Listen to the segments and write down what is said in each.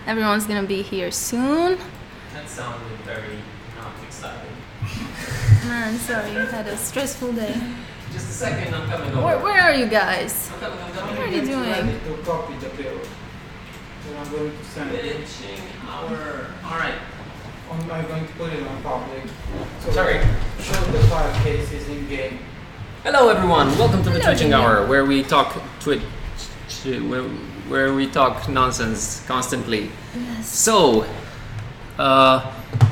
Everyone's gonna be here soon. That sounded very not exciting. Man, sorry, I had a stressful day. Just a second, I'm coming over. Where are you guys? I'm coming. What are you doing? I need to copy the bill. So I'm going to send it. Pitching our... Alright. I'm going to put it on public. So Sorry. show the file cases in game. Hello everyone, welcome to the Hello, Twitching Daniel. Hour, where we talk where we talk nonsense constantly. Yes. So,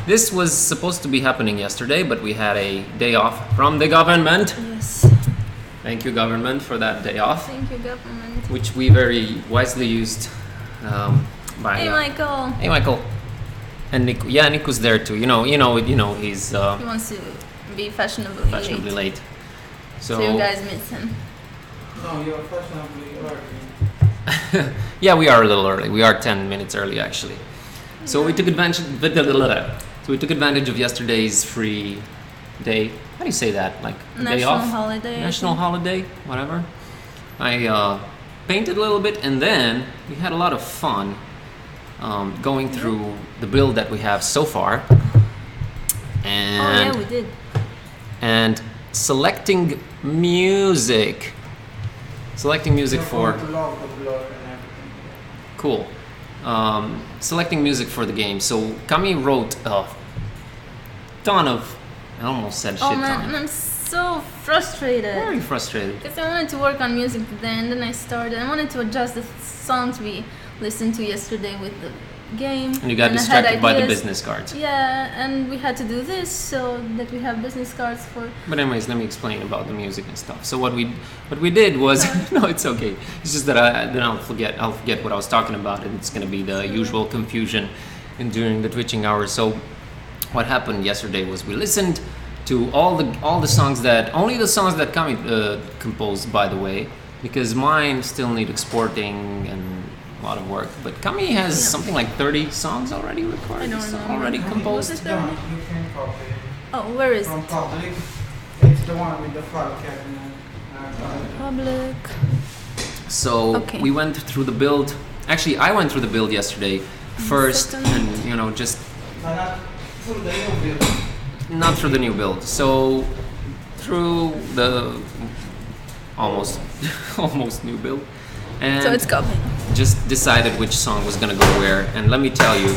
this was supposed to be happening yesterday, but we had a day off from the government. Yes. Thank you, government, for that day off, Thank you, government. which we very wisely used. By Hey, Michael. Hey, Michael. And Nick, yeah, Nick was there too. You know, he's He wants to be fashionably, fashionably late. So you guys miss him. No, you're fashionably early. Yeah, we are a little early. We are 10 minutes early, actually. So we took advantage. So we took advantage of yesterday's free day. How do you say that? Like a day National off? holiday. I National think. holiday, whatever. I painted a little bit, and then we had a lot of fun going through the build that we have so far, and Oh yeah, we did. and selecting music. Selecting music You're for. going to love the blur and everything. Cool. Selecting music for the game. So Kami wrote a ton of. I almost said Oh shit man, ton. and I'm so frustrated. Very frustrated. Because I wanted to work on music today, and then I wanted to adjust the songs we listened to yesterday with the game. And you got I had distracted by the ideas. business cards. Yeah, and we had to do this so that we have business cards for. But anyways, let me explain about the music and stuff. So what we did was no, it's okay. It's just that I'll forget what I was talking about, and it's gonna be the usual confusion during the Twitching hours. So what happened yesterday was we listened to all the songs only the songs that Kami composed, by the way, because mine still need exporting and a lot of work. But Kami has Yeah. something like 30 songs already recorded, I don't remember. already Was composed. it No, 30? you can copy it. Oh, where is From it? public. It's the one with the file cabinet. Public. So Okay. we went through the build. Actually, I went through the build yesterday first, second. and just But not through the new build. not through the new build. So through the almost almost new build, and So it's coming. just decided which song was gonna go where. And let me tell you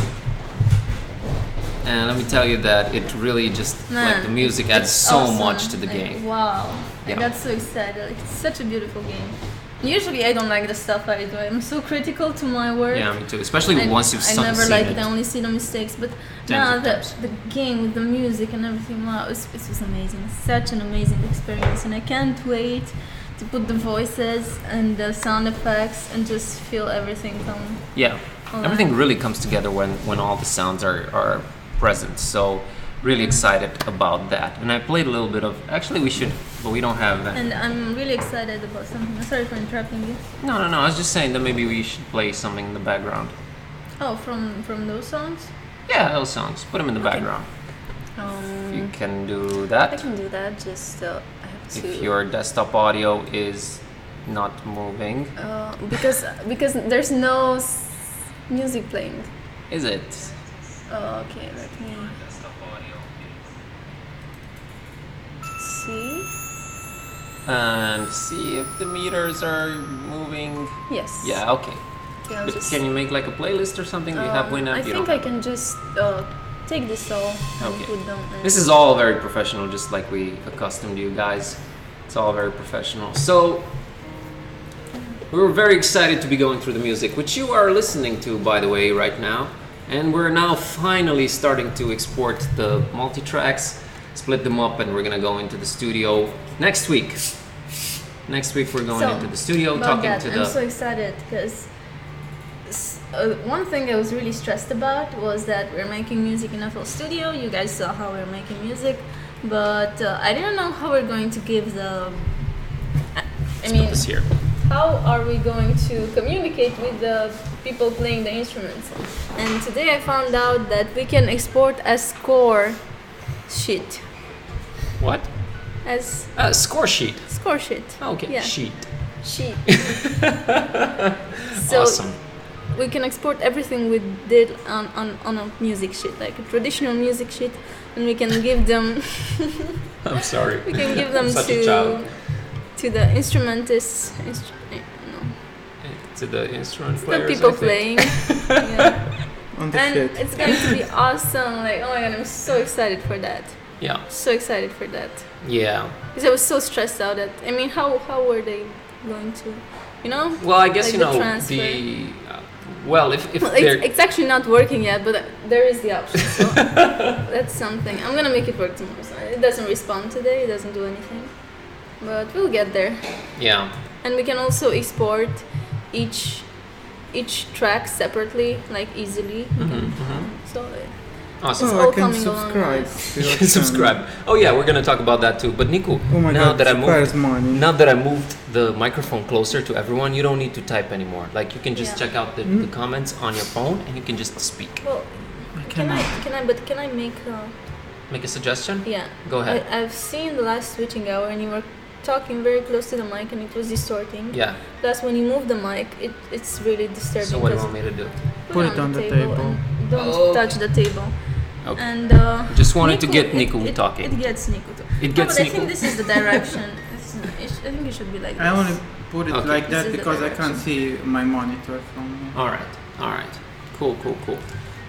that it really just like the music adds it's so awesome. much to the Like, game. Wow. I Yeah. got so excited. Like, it's such a beautiful game. Usually I don't like the stuff I do. I'm so critical to my work. Yeah, me too. Especially once you've I never seen like it. it. I only see the mistakes. But Tens now of the times. game with the music and everything, wow, it was amazing. Such an amazing experience, and I can't wait to put the voices and the sound effects and just feel everything come. Yeah, Alright. everything really comes together when all the sounds are present. So really excited about that. And I played a little bit of. Actually, we should, but we don't have. And I'm really excited about something. I'm sorry for interrupting you. No. I was just saying that maybe we should play something in the background. Oh, from those songs. Yeah, those songs. Put them in the Okay. background. You can do I that. can do that. Just I have to. If your desktop audio is not moving, Because there's no music playing. is it? Oh, okay, let me see. And see if the meters are moving. Yes. Yeah, okay. Okay, I'll But just, can you make like a playlist or something? Do you have Winamp? I You think don't I have- can just take this all and Okay. put them. This is all very professional, just like we accustomed you guys. It's all very professional. So, we were very excited to be going through the music, which you are listening to, by the way, right now. And we're now finally starting to export the multi-tracks, split them up, and we're gonna go into the studio next week. Next week we're going So, into the studio, about talking that, to I'm the... so excited because one thing I was really stressed about was that we're making music in FL Studio. You guys saw how we're making music, but I didn't know how we're going to give the. I mean, This here. how are we going to communicate with the people playing the instruments? And today I found out that we can export a score sheet. What? As Score sheet. score sheet. Okay, Yeah. sheet. Sheet. So Awesome. we can export everything we did on a music sheet, like a traditional music sheet, and we can give them. I'm sorry. We can give them Such a child. to the instrumentists. To the instrument The players. people I think. playing. Yeah. On the And shit. it's going to be awesome. Like, oh my god, I'm so excited for that. Yeah. So excited for that. Yeah. Because I was so stressed out that, I mean, how were they going to, you know? Well, I guess Like you the know transfer. well, if Well, they're it's actually not working yet, but there is the option. So that's something. I'm gonna make it work tomorrow. So it doesn't respond today. It doesn't do anything, but we'll get there. yeah. And we can also export each track separately, like easily. We can, so Awesome. It's Oh, all I can coming along subscribe. nice. to your You subscribe. Oh yeah, we're gonna talk about that too. But Nico, Oh my now god, that I requires moved, money. now that I moved the microphone closer to everyone, you don't need to type anymore. Like you can just Yeah. check out the comments on your phone and you can just speak. Well, can I make? Make a suggestion. Yeah. Go ahead. I've seen the last switching hour, and you were talking very close to the mic, and it was distorting. Yeah. Plus, when you move the mic, it's really disturbing. So what do you 'cause want me to do? Put it on the table. and don't Oh. touch the table. Okay. And Just wanted to get Nico it, talking. It gets Nico. It No, gets but I Nico. think this is the direction. I think it should be like this. I only put it Okay. like This that is the because I can't direction. see my monitor from here. All right. All right. Cool.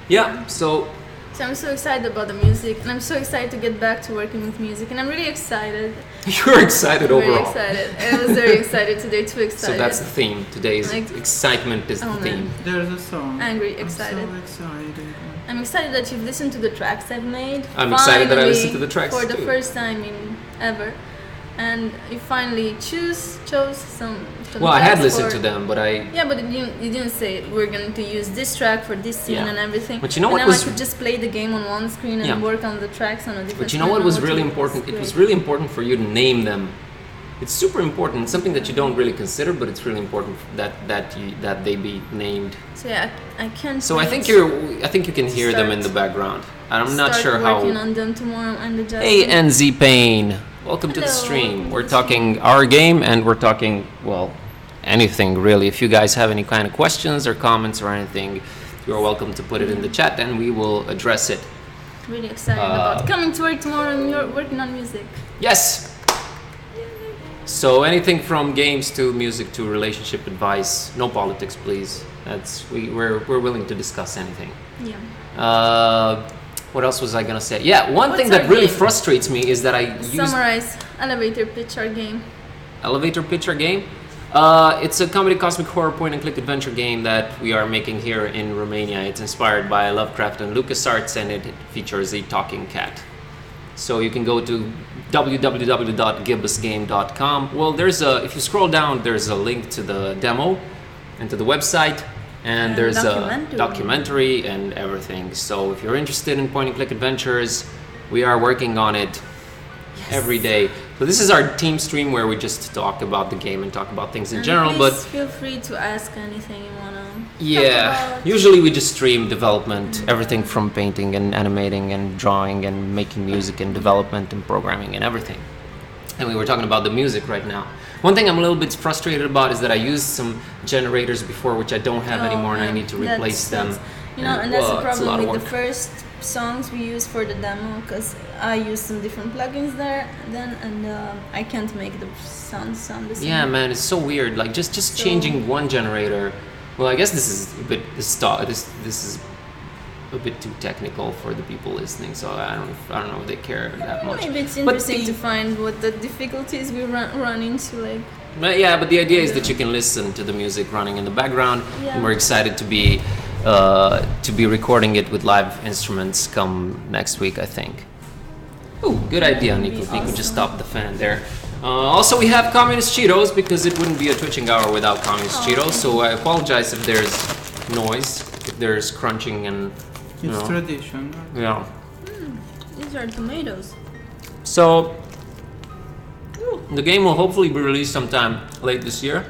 Yeah. So So I'm so excited about the music, and I'm so excited to get back to working with music, and I'm really excited. you're excited I'm overall. really excited. I was very excited today, too So excited. that's the theme. Today's Like- excitement is Oh, the man. theme. There's a song. Angry, I'm excited. so excited. I'm excited that you've listened to the tracks I've made. I'm excited that I Finally, listened to the tracks for the too. first time in ever, and you finally chose some. Well, I had tracks listened for- to them, but I Yeah, but you didn't say we're going to use this track for this scene Yeah. and everything. But you know and what now was- I could just play the game on one screen and Yeah. work on the tracks on a different. But you know what screen. was really important? It was really important for you to name them. It's super important. It's something that you don't really consider, but it's really important that they be named. So yeah, I can't. So I wait think you can hear them in the background. And I'm not start sure working how. on them tomorrow and the Hey, NZ Payne, welcome to the Hello, stream. welcome We're to the talking our game, and we're talking anything really. If you guys have any kind of questions or comments or anything, you're welcome to put it in the chat, and we will address it. Really excited about coming to work tomorrow and you're working on music. Yes. So anything from games to music to relationship advice, no politics, please. We're willing to discuss anything. Yeah. What else was I gonna say? Yeah, one thing What's that our really game? frustrates me is that I use Summarize elevator pitch our game. elevator pitcher game. It's a comedy cosmic horror point and click adventure game that we are making here in Romania. It's inspired by Lovecraft and LucasArts, and it features a talking cat. So you can go to www.gibbusgame.com. Well, if you scroll down, there's a link to the demo and to the website, and there's a documentary and everything. So if you're interested in point and click adventures, we are working on it every day. So this is our team stream where we just talk about the game and talk about things in And general, please but feel free to ask anything you wanna. yeah, talk about. usually we just stream development, everything from painting and animating and drawing and making music and development and programming and everything. And we were talking about the music right now. One thing I'm a little bit frustrated about is that I used some generators before which I don't have Oh, anymore, and I man, need to that replace them. sucks. You know, and that's well, the it's a lot problem of with the work. first songs we use for the demo, because I used some different plugins there then, and I can't make the sound the same. Yeah, man, it's so weird. Like just So- changing one generator. Well, I guess this is a bit this is a bit too technical for the people listening. So I don't know if they care that much. Maybe it's But interesting the- to find what the difficulties we run into, like. But yeah, but the idea is that you can listen to the music running in the background, Yeah. and we're excited to be recording it with live instruments come next week, I think. Ooh, good idea, would be Nico. Nico just awesome. stopped the fan there. Also, we have Communist Cheetos because it wouldn't be a Twitching hour without Communist Cheetos. So I apologize if there's noise, if there's crunching and you It's know, tradition. yeah. These are tomatoes. So the game will hopefully be released sometime late this year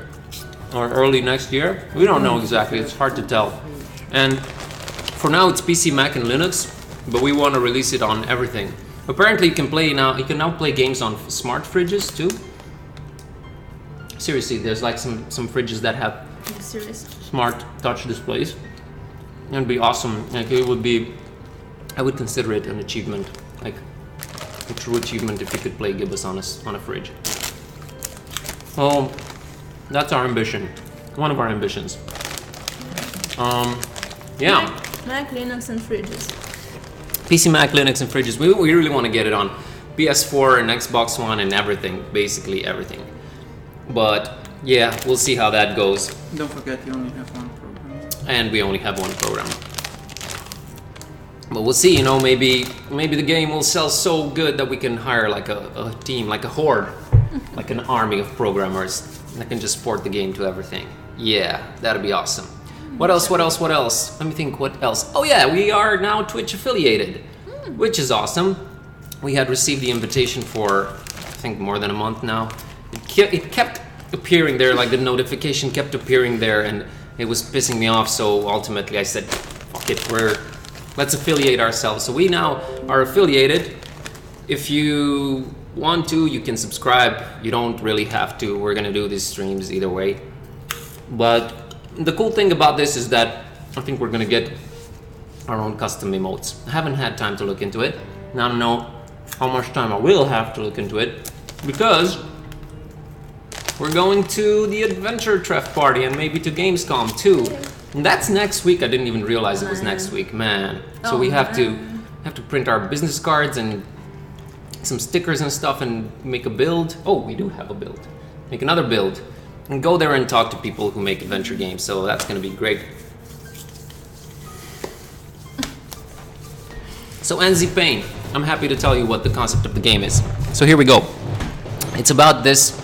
or early next year. We don't know exactly, it's hard to tell. And for now it's PC, Mac and Linux, but we want to release it on everything. Apparently you can now play games on smart fridges too. Seriously, there's like some fridges that have Are you serious? smart touch displays. It'd be awesome. Like it would be, I would consider it an achievement, like a true achievement if you could play Gibbous on a fridge. Well, that's our ambition. One of our ambitions. Yeah. Mac, Linux, and fridges. PC, Mac, Linux, and fridges. We really want to get it on PS4 and Xbox One and everything, basically everything. But yeah, we'll see how that goes. Don't forget you only have one program. And we only have one program. But we'll see, you know, maybe the game will sell so good that we can hire like a team, like a horde, like an army of programmers that can just port the game to everything. Yeah, that'd be awesome. What else? Let me think, what else? Oh yeah, we are now Twitch affiliated, which is awesome. We had received the invitation for, I think, more than a month now. It kept appearing there, like the notification kept appearing there, and it was pissing me off, so ultimately I said, fuck it, let's affiliate ourselves. So we now are affiliated. If you want to, you can subscribe. You don't really have to. We're gonna do these streams either way. But the cool thing about this is that I think we're gonna get our own custom emotes. I haven't had time to look into it. I don't know how much time I will have to look into it, because we're going to the Adventure Treff party and maybe to Gamescom too. And that's next week. I didn't even realize it was next week, man. So we have to print our business cards and some stickers and stuff and make a build. Oh, we do have a build. Make another build and go there and talk to people who make adventure games. So that's gonna be great. So NZ Pain, I'm happy to tell you what the concept of the game is. So here we go. It's about this.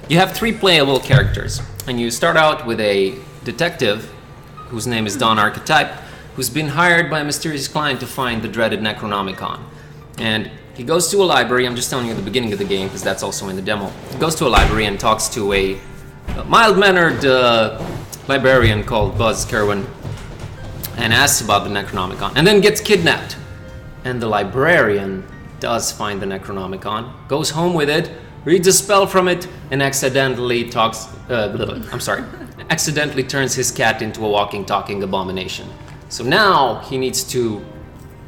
You have 3 playable characters, and you start out with a detective whose name is Don Archetype, who's been hired by a mysterious client to find the dreaded Necronomicon. And he goes to a library. I'm just telling you the beginning of the game because that's also in the demo. He goes to a library and talks to a mild-mannered librarian called Buzz Kerwin and asks about the Necronomicon, and then gets kidnapped. And the librarian does find the Necronomicon, goes home with it, reads a spell from it, and accidentally accidentally turns his cat into a walking, talking abomination. So now he needs to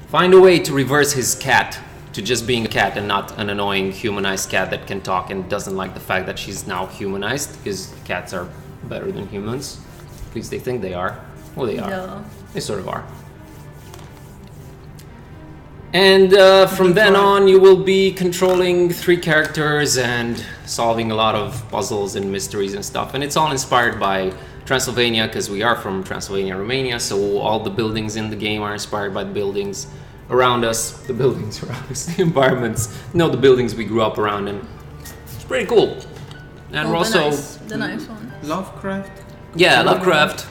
find a way to reverse his cat to just being a cat and not an annoying humanized cat that can talk and doesn't like the fact that she's now humanized, because cats are better than humans. At least they think they are. Well, they are. No. They sort of are. And from then on, you will be controlling 3 characters and solving a lot of puzzles and mysteries and stuff. And it's all inspired by Transylvania, because we are from Transylvania, Romania. So all the buildings in the game are inspired by the buildings around us. The buildings around us, the environments. No, the buildings we grew up around, and it's pretty cool. And we're also the nice one. Lovecraft. Yeah, Lovecraft.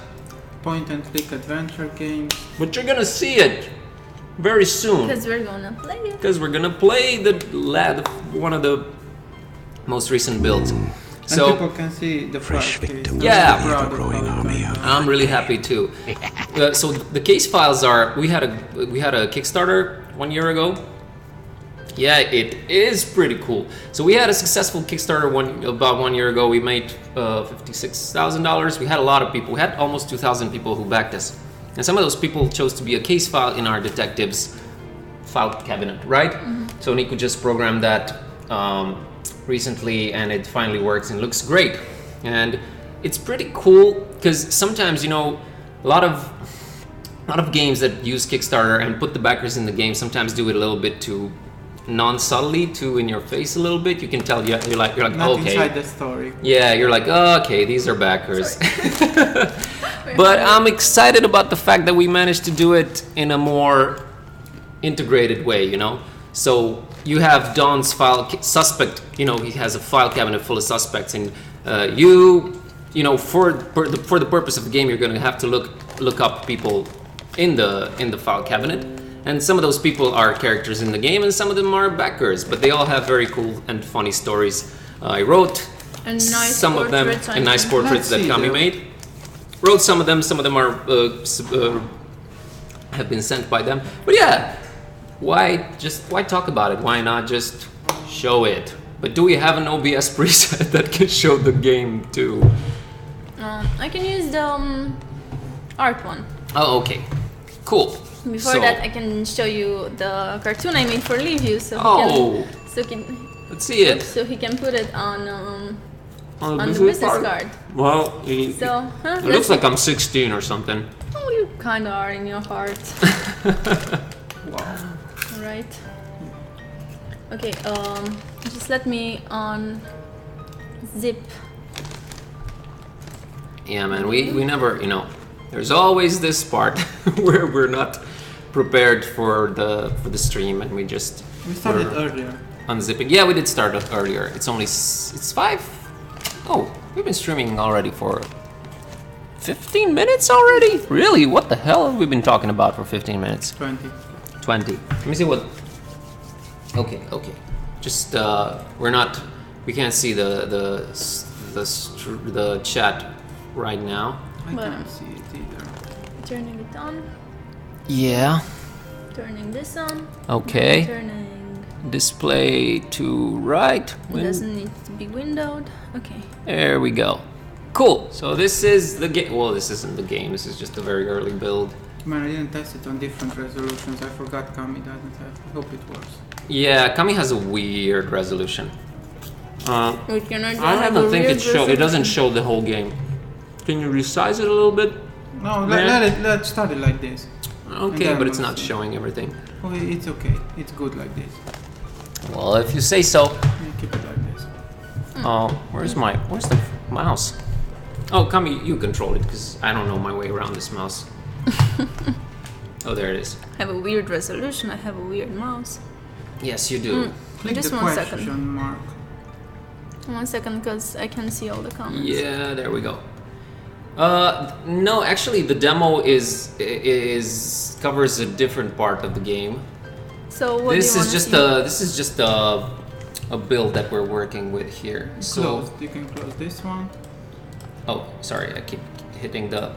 Point and click adventure games. But you're gonna see it very soon. Because we're gonna play it. Because we're gonna play one of the most recent builds. And So people can see the Fresh case. victims Yeah. I'm proud of growing how it army turned of- out. I'm really happy too. So the case files are. We had a Kickstarter 1 year ago. Yeah, it is pretty cool. So we had a successful Kickstarter about 1 year ago. We made $56,000. We had a lot of people. We had almost 2,000 people who backed us. And some of those people chose to be a case file in our detectives file cabinet, right? So Nico just programmed that recently, and it finally works and looks great. And it's pretty cool because sometimes, you know, a lot of games that use Kickstarter and put the backers in the game sometimes do it a little bit too non-subtly, too in your face a little bit. You can tell you're like Not okay. inside the story. Yeah, you're like, oh, okay, these are backers. But I'm excited about the fact that we managed to do it in a more integrated way, you know? So you have Don's suspect, you know, he has a file cabinet full of suspects, and you know, for the purpose of the game, you're going to have to look up people in the file cabinet. And some of those people are characters in the game, and some of them are backers, but they all have very cool and funny stories. I wrote And nice some of them, portraits, I and nice think. portraits that Let's see Kami them. made. Wrote some of them are have been sent by them. But yeah, why talk about it? Why not just show it? But do we have an OBS preset that can show the game too? I can use the art one. Oh, okay. Cool. Before So- that, I can show you the cartoon I made for Liviu, so Oh, let's see it. he can put it on On the business card. Well, So, it looks like I'm 16 or something. Oh, you kind of are in your heart. Wow. Right. Okay. Just let me zip. Yeah, man, we never, there's always this part where we're not prepared for the stream and we just We started we're earlier. unzipping. Yeah, we did start it earlier. It's 5. Oh, we've been streaming already for 15 minutes already? Really? What the hell have we been talking about for 15 minutes? 20. 20. Let me see what. Okay. Just we can't see the chat right now. I Well. can't see it either. Turning it on. Yeah. Turning this on. Okay. Turning. Display to right. It doesn't need to be windowed. Okay. There we go. Cool. So this is the game. Well, this isn't the game. This is just a very early build. Man, I didn't test it on different resolutions. I forgot Kami doesn't have. I hope it works. Yeah, Kami has a weird resolution. Wait, can I I have don't a think weird it show. It doesn't resolution? show the whole game. Can you resize it a little bit? No, Yeah. let's start it like this. Okay, then but it's we'll not see. showing everything. Oh, it's okay. It's good like this. Well, if you say so. Yeah, keep it like this. Oh, where's the mouse? Oh, Kami, you control it because I don't know my way around this mouse. Oh, there it is. I have a weird resolution. I have a weird mouse. Yes, you do. Click Just the 1 question second. mark. 1 second, because I can see all the comments. Yeah, there we go. No, actually, the demo is covers a different part of the game. So what This do you is just a build that we're working with here. So, Closed. You can close this one. oh, sorry, I keep hitting the.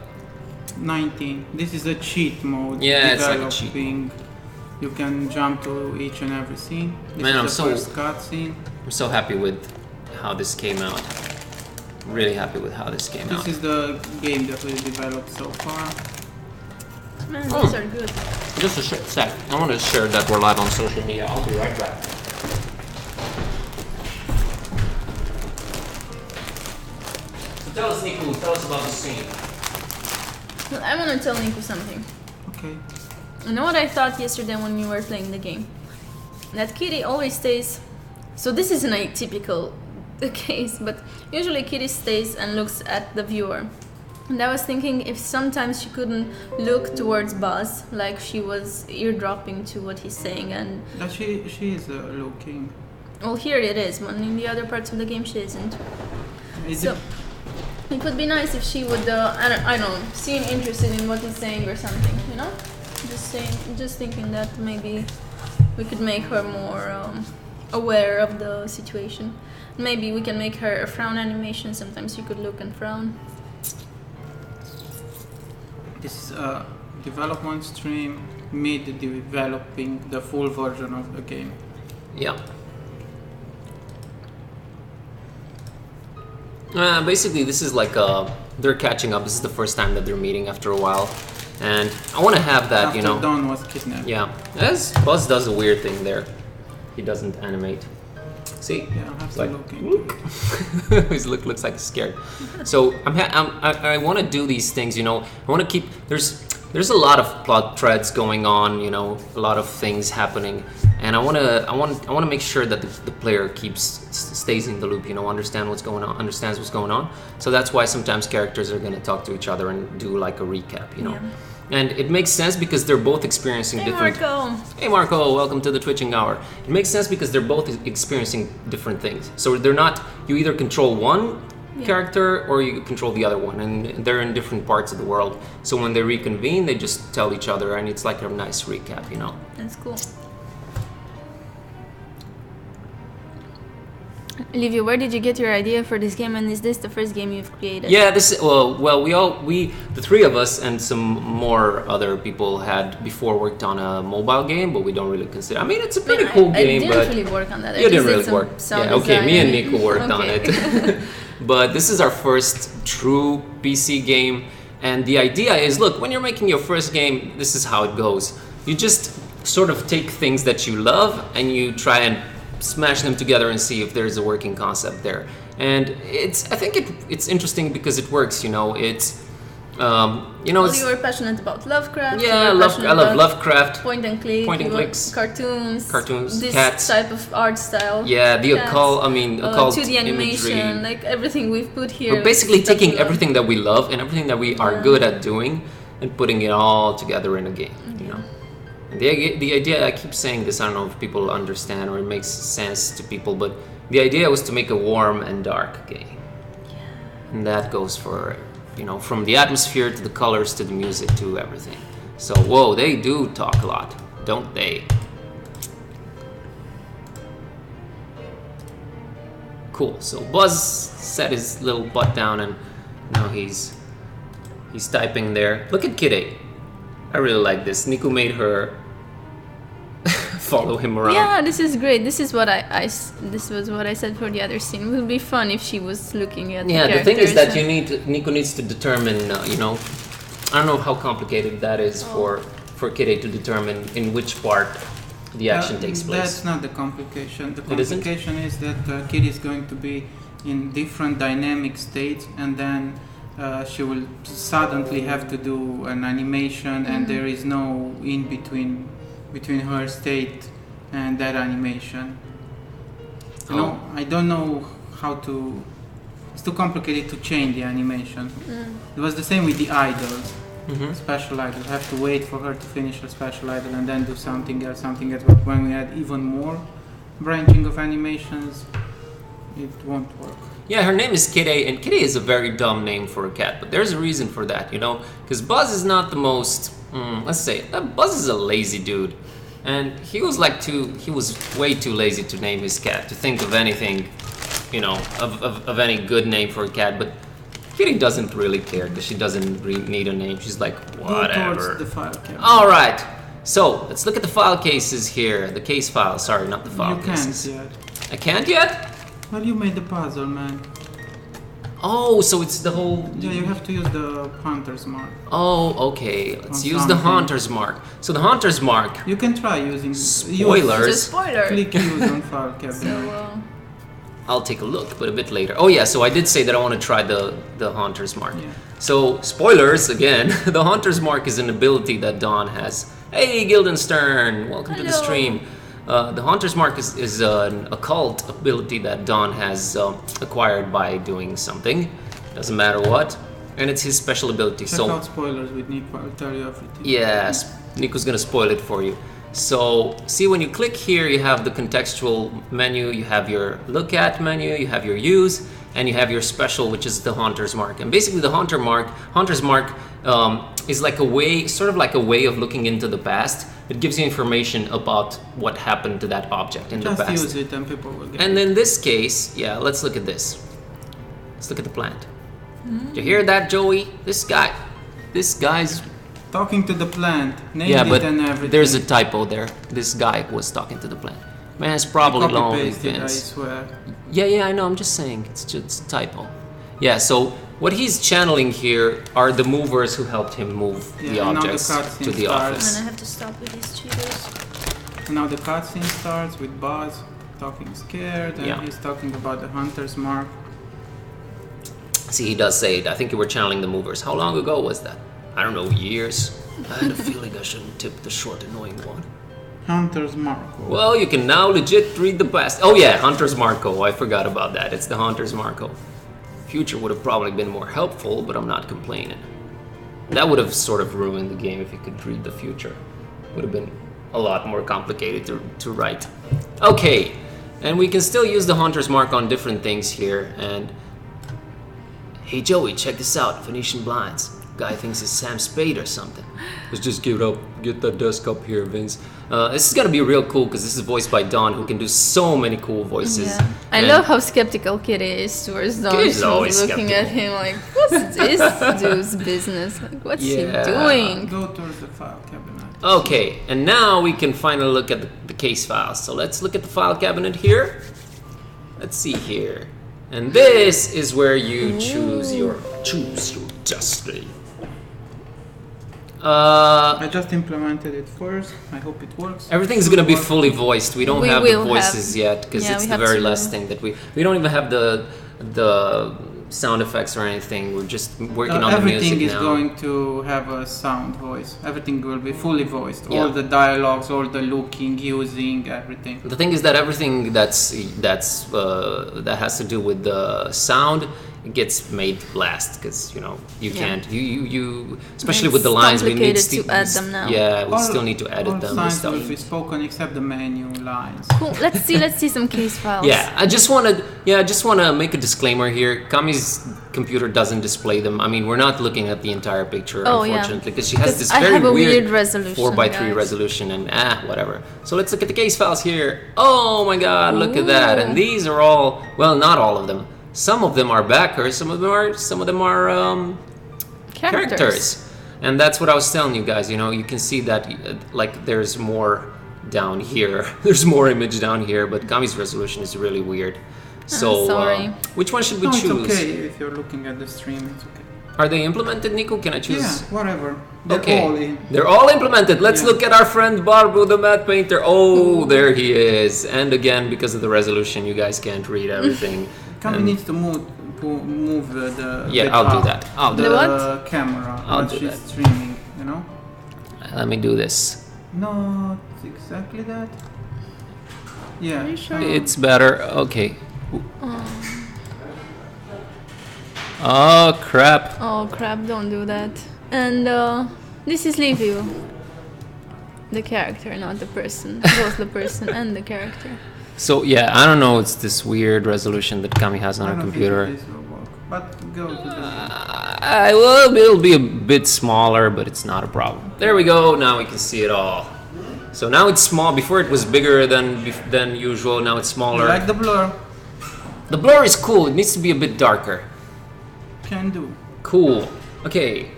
19. This is a cheat mode. Yeah, it's like a cheat developing. You can jump to each and every scene. This Man, is I'm the so- first cutscene. I'm so happy with how this came out. Really happy with how this came This out. is the game that we developed so far. Man, Oh. these are good. Just a sec. I want to share that we're live on social media. I'll be right back. So tell us, Niku, tell us about the scene. Well, I want to tell Nico something. Okay. You know what I thought yesterday when we were playing the game? That Kitty always stays. So this isn't a typical case, but usually Kitty stays and looks at the viewer. And I was thinking if sometimes she couldn't look towards Buzz, like she was eardropping to what he's saying, and But she is looking. well, here it is, but in the other parts of the game she isn't. It's So it would be nice if she would, I don't know, seem interested in what he's saying or something, you know? Just thinking that maybe we could make her more aware of the situation. Maybe we can make her a frown animation. Sometimes you could look and frown. This is a development stream mid-developing the full version of the game. Yeah. Basically, this is like they're catching up. This is the first time that they're meeting after a while, and I want to have that, After you know. Dawn was kidnapped. Yeah, as Buzz does a weird thing there. He doesn't animate. See? Yeah, I have to Like, look into it. His look looks like he's scared. So I want to do these things, you know. I want to keep there's a lot of plot threads going on, you know, a lot of things happening, and I want to make sure that the player stays in the loop, you know, understands what's going on. So that's why sometimes characters are going to talk to each other and do like a recap, you know. Yeah. And it makes sense because they're both experiencing Hey different. Marco! Hey Marco, welcome to the Twitching Hour. It makes sense because they're both experiencing different things. So they're not, you either control one character or you control the other one, and they're in different parts of the world. So when they reconvene, they just tell each other, and it's like a nice recap, you know. That's cool. Livia, where did you get your idea for this game, and is this the first game you've created? Yeah, this the three of us and some more other people had before worked on a mobile game, but we don't really consider. I mean, it's a pretty cool I game, didn't but really work on that. I you just didn't did really some work. sound Yeah, okay, me and design. Nico worked on Okay. it. but this is our first true PC game. And the idea is, look, when you're making your first game, this is how it goes. You just sort of take things that you love and you try and smash them together and see if there's a working concept there. And I think it's interesting because it works, you know. It's Well, you were passionate about Lovecraft. Yeah, I love Lovecraft. Point and click. Point and clicks. Cartoons. This Cats. type of art style. Yeah, the Cats. occult. I mean, occult 2D imagery. animation, like everything we've put here. We're basically stuff taking we love. everything that we love and everything that we are good at doing and putting it all together in a game. You know. And the idea, I keep saying this, I don't know if people understand or it makes sense to people, but the idea was to make a warm and dark game. Yeah. And that goes for, you know, from the atmosphere to the colors to the music to everything. So, whoa, they do talk a lot, don't they? Cool. So Buzz set his little butt down and now he's typing there. Look at Kid A. I really like this. Niku made her follow him around. Yeah, this is great. This is what this was what I said for the other scene. It would be fun if she was looking at the thing is that Niku needs to determine, you know, I don't know how complicated that is for Kid A to determine in which part the action takes place. That's not the complication. The It isn't? complication is that Kid is going to be in different dynamic states, and then she will suddenly have to do an animation, and there is no in between her state and that animation. You know, I don't know how to. It's too complicated to change the animation. It was the same with the idols. Special idol. You have to wait for her to finish her special idol and then do something else. But when we had even more branching of animations, it won't work. Yeah, her name is Kid A, and Kid A is a very dumb name for a cat, but there's a reason for that, you know? Because Buzz is not the most, let's say, Buzz is a lazy dude. And he was way too lazy to name his cat, to think of anything, you know, of any good name for a cat, but Kitty doesn't really care because she doesn't need a name. She's like, Go towards whatever. the file cabinet. All right. So let's look at the file cases here. The case file. Sorry, not the file You cases. can't yet. I can't yet. Well, you made the puzzle, man. Oh, so it's the whole. Yeah, you have to use the hunter's mark. Oh, okay. Let's On use the something. Hunter's mark. So the Hunter's mark. You can try using Spoilers. It's a spoiler. Click use on file cabinet. So, I'll take a look, but a bit later. Oh yeah, so I did say that I want to try the Hunter's mark. Yeah. So spoilers again. The Hunter's mark is an ability that Dawn has. Hey, Guildenstern, welcome to the Hello. stream. The Hunter's mark is an occult ability that Dawn has acquired by doing something. Doesn't matter what, and it's his special ability. Check So out spoilers with Nico, I'll tell you everything. yes, Nico's gonna spoil it for you. So, see, when you click here, you have the contextual menu, you have your look at menu, you have your use, and you have your special, which is the Hunter's mark. And basically, the Hunter's mark is like a way, sort of like a way of looking into the past. It gives you information about what happened to that object in Just the past. use it and people will get And it. in this case, yeah, let's look at this. Let's look at the plant. Did you hear that, Joey? This guy's Talking to the plant, named yeah, but it and everything. there's a typo there. This guy was talking to the plant. Man has probably long Copy-pasted, I fins. swear. Yeah, I know. I'm just saying. It's just a typo. Yeah. So what he's channeling here are the movers who helped him move Yeah, the and now the objects cutscene to the starts. office. and I have to stop with these cheaters. And now the cutscene starts with Buzz talking scared, and Yeah. he's talking about the hunter's mark. See, he does say it. I think you were channeling the movers. How long ago was that? I don't know. Years. I had a feeling I shouldn't tip the short, annoying one. Hunter's mark. Well, you can now legit read the past. Oh yeah, Hunter's Marco. I forgot about that. It's the Hunter's Marco. Future would have probably been more helpful, but I'm not complaining. That would have sort of ruined the game if you could read the future. Would have been a lot more complicated to write. Okay, and we can still use the Hunter's Mark on different things here. And hey Joey, check this out. Venetian blinds. Guy thinks it's Sam Spade or something. Let's just give it up. Get that desk up here, Vince. This is gonna be real cool because this is voiced by Dawn, who can do so many cool voices. Yeah. I And love how skeptical Kid is towards Dawn. Kid is She's always looking at skeptical. him like, what's this dude's business? Like, what's Yeah. he doing? Go towards the file cabinet. Okay, and now we can finally look at the case files. So let's look at the file cabinet here. Let's see here. And this is where you choose your destiny. I just implemented it first. I hope it works. Everything's gonna be fully voiced. We don't have the will voices yet because yeah, it's we the have very to- last thing that we don't even have the sound effects or anything. We're just working on the music Everything is now. going to have a sound voice. Everything will be fully voiced. Yeah. All the dialogues, all the looking, using, everything. The thing is that everything that has to do with the sound gets made last because you know you Yeah. can't you especially It's with the lines we need complicated to add them now. Yeah, we All- still need to edit all them and signs stuff. will be spoken except the menu lines. Cool. Let's see some case files. Yeah, I just want to make a disclaimer here. Kami's computer doesn't display them. I mean, we're not looking at the entire picture, Oh, yeah. unfortunately, because she has this I very have a weird, weird resolution, 4:3 guys. resolution, and whatever. So let's look at the case files here. Oh my God, look at that! And these are all, well, not all of them. Some of them are backers. Some of them are characters. And that's what I was telling you guys. You know, you can see that like there's more down here. There's more image down here, but Kami's resolution is really weird. So, sorry. which one should we No, it's choose? okay if you're looking at the stream. It's okay. Are they implemented, Nico? Can I choose? Yeah, whatever. They're Okay, all in. they're all implemented. Let's Yeah. look at our friend Barbu, the matte painter. Oh, there he is. And again, because of the resolution, you guys can't read everything. Kami And- needs to move the Yeah, bit I'll do up, that. I'll do the that. camera I'll when do she's that. streaming. You know. Let me do this. Not exactly that. Yeah. Are you sure? It's better. Okay. Oh crap. Oh crap! Don't do that. And this is Liviu, the character, not the person. Both the person and the character. So yeah, I don't know. It's this weird resolution that Kami has on I her don't computer. think this will work. But go to the. Well, it'll be a bit smaller, but it's not a problem. There we go. Now we can see it all. So now it's small. Before it was bigger than usual. Now it's You smaller. like the blur? The blur is cool. It needs to be a bit darker. Can do. Cool. Okay.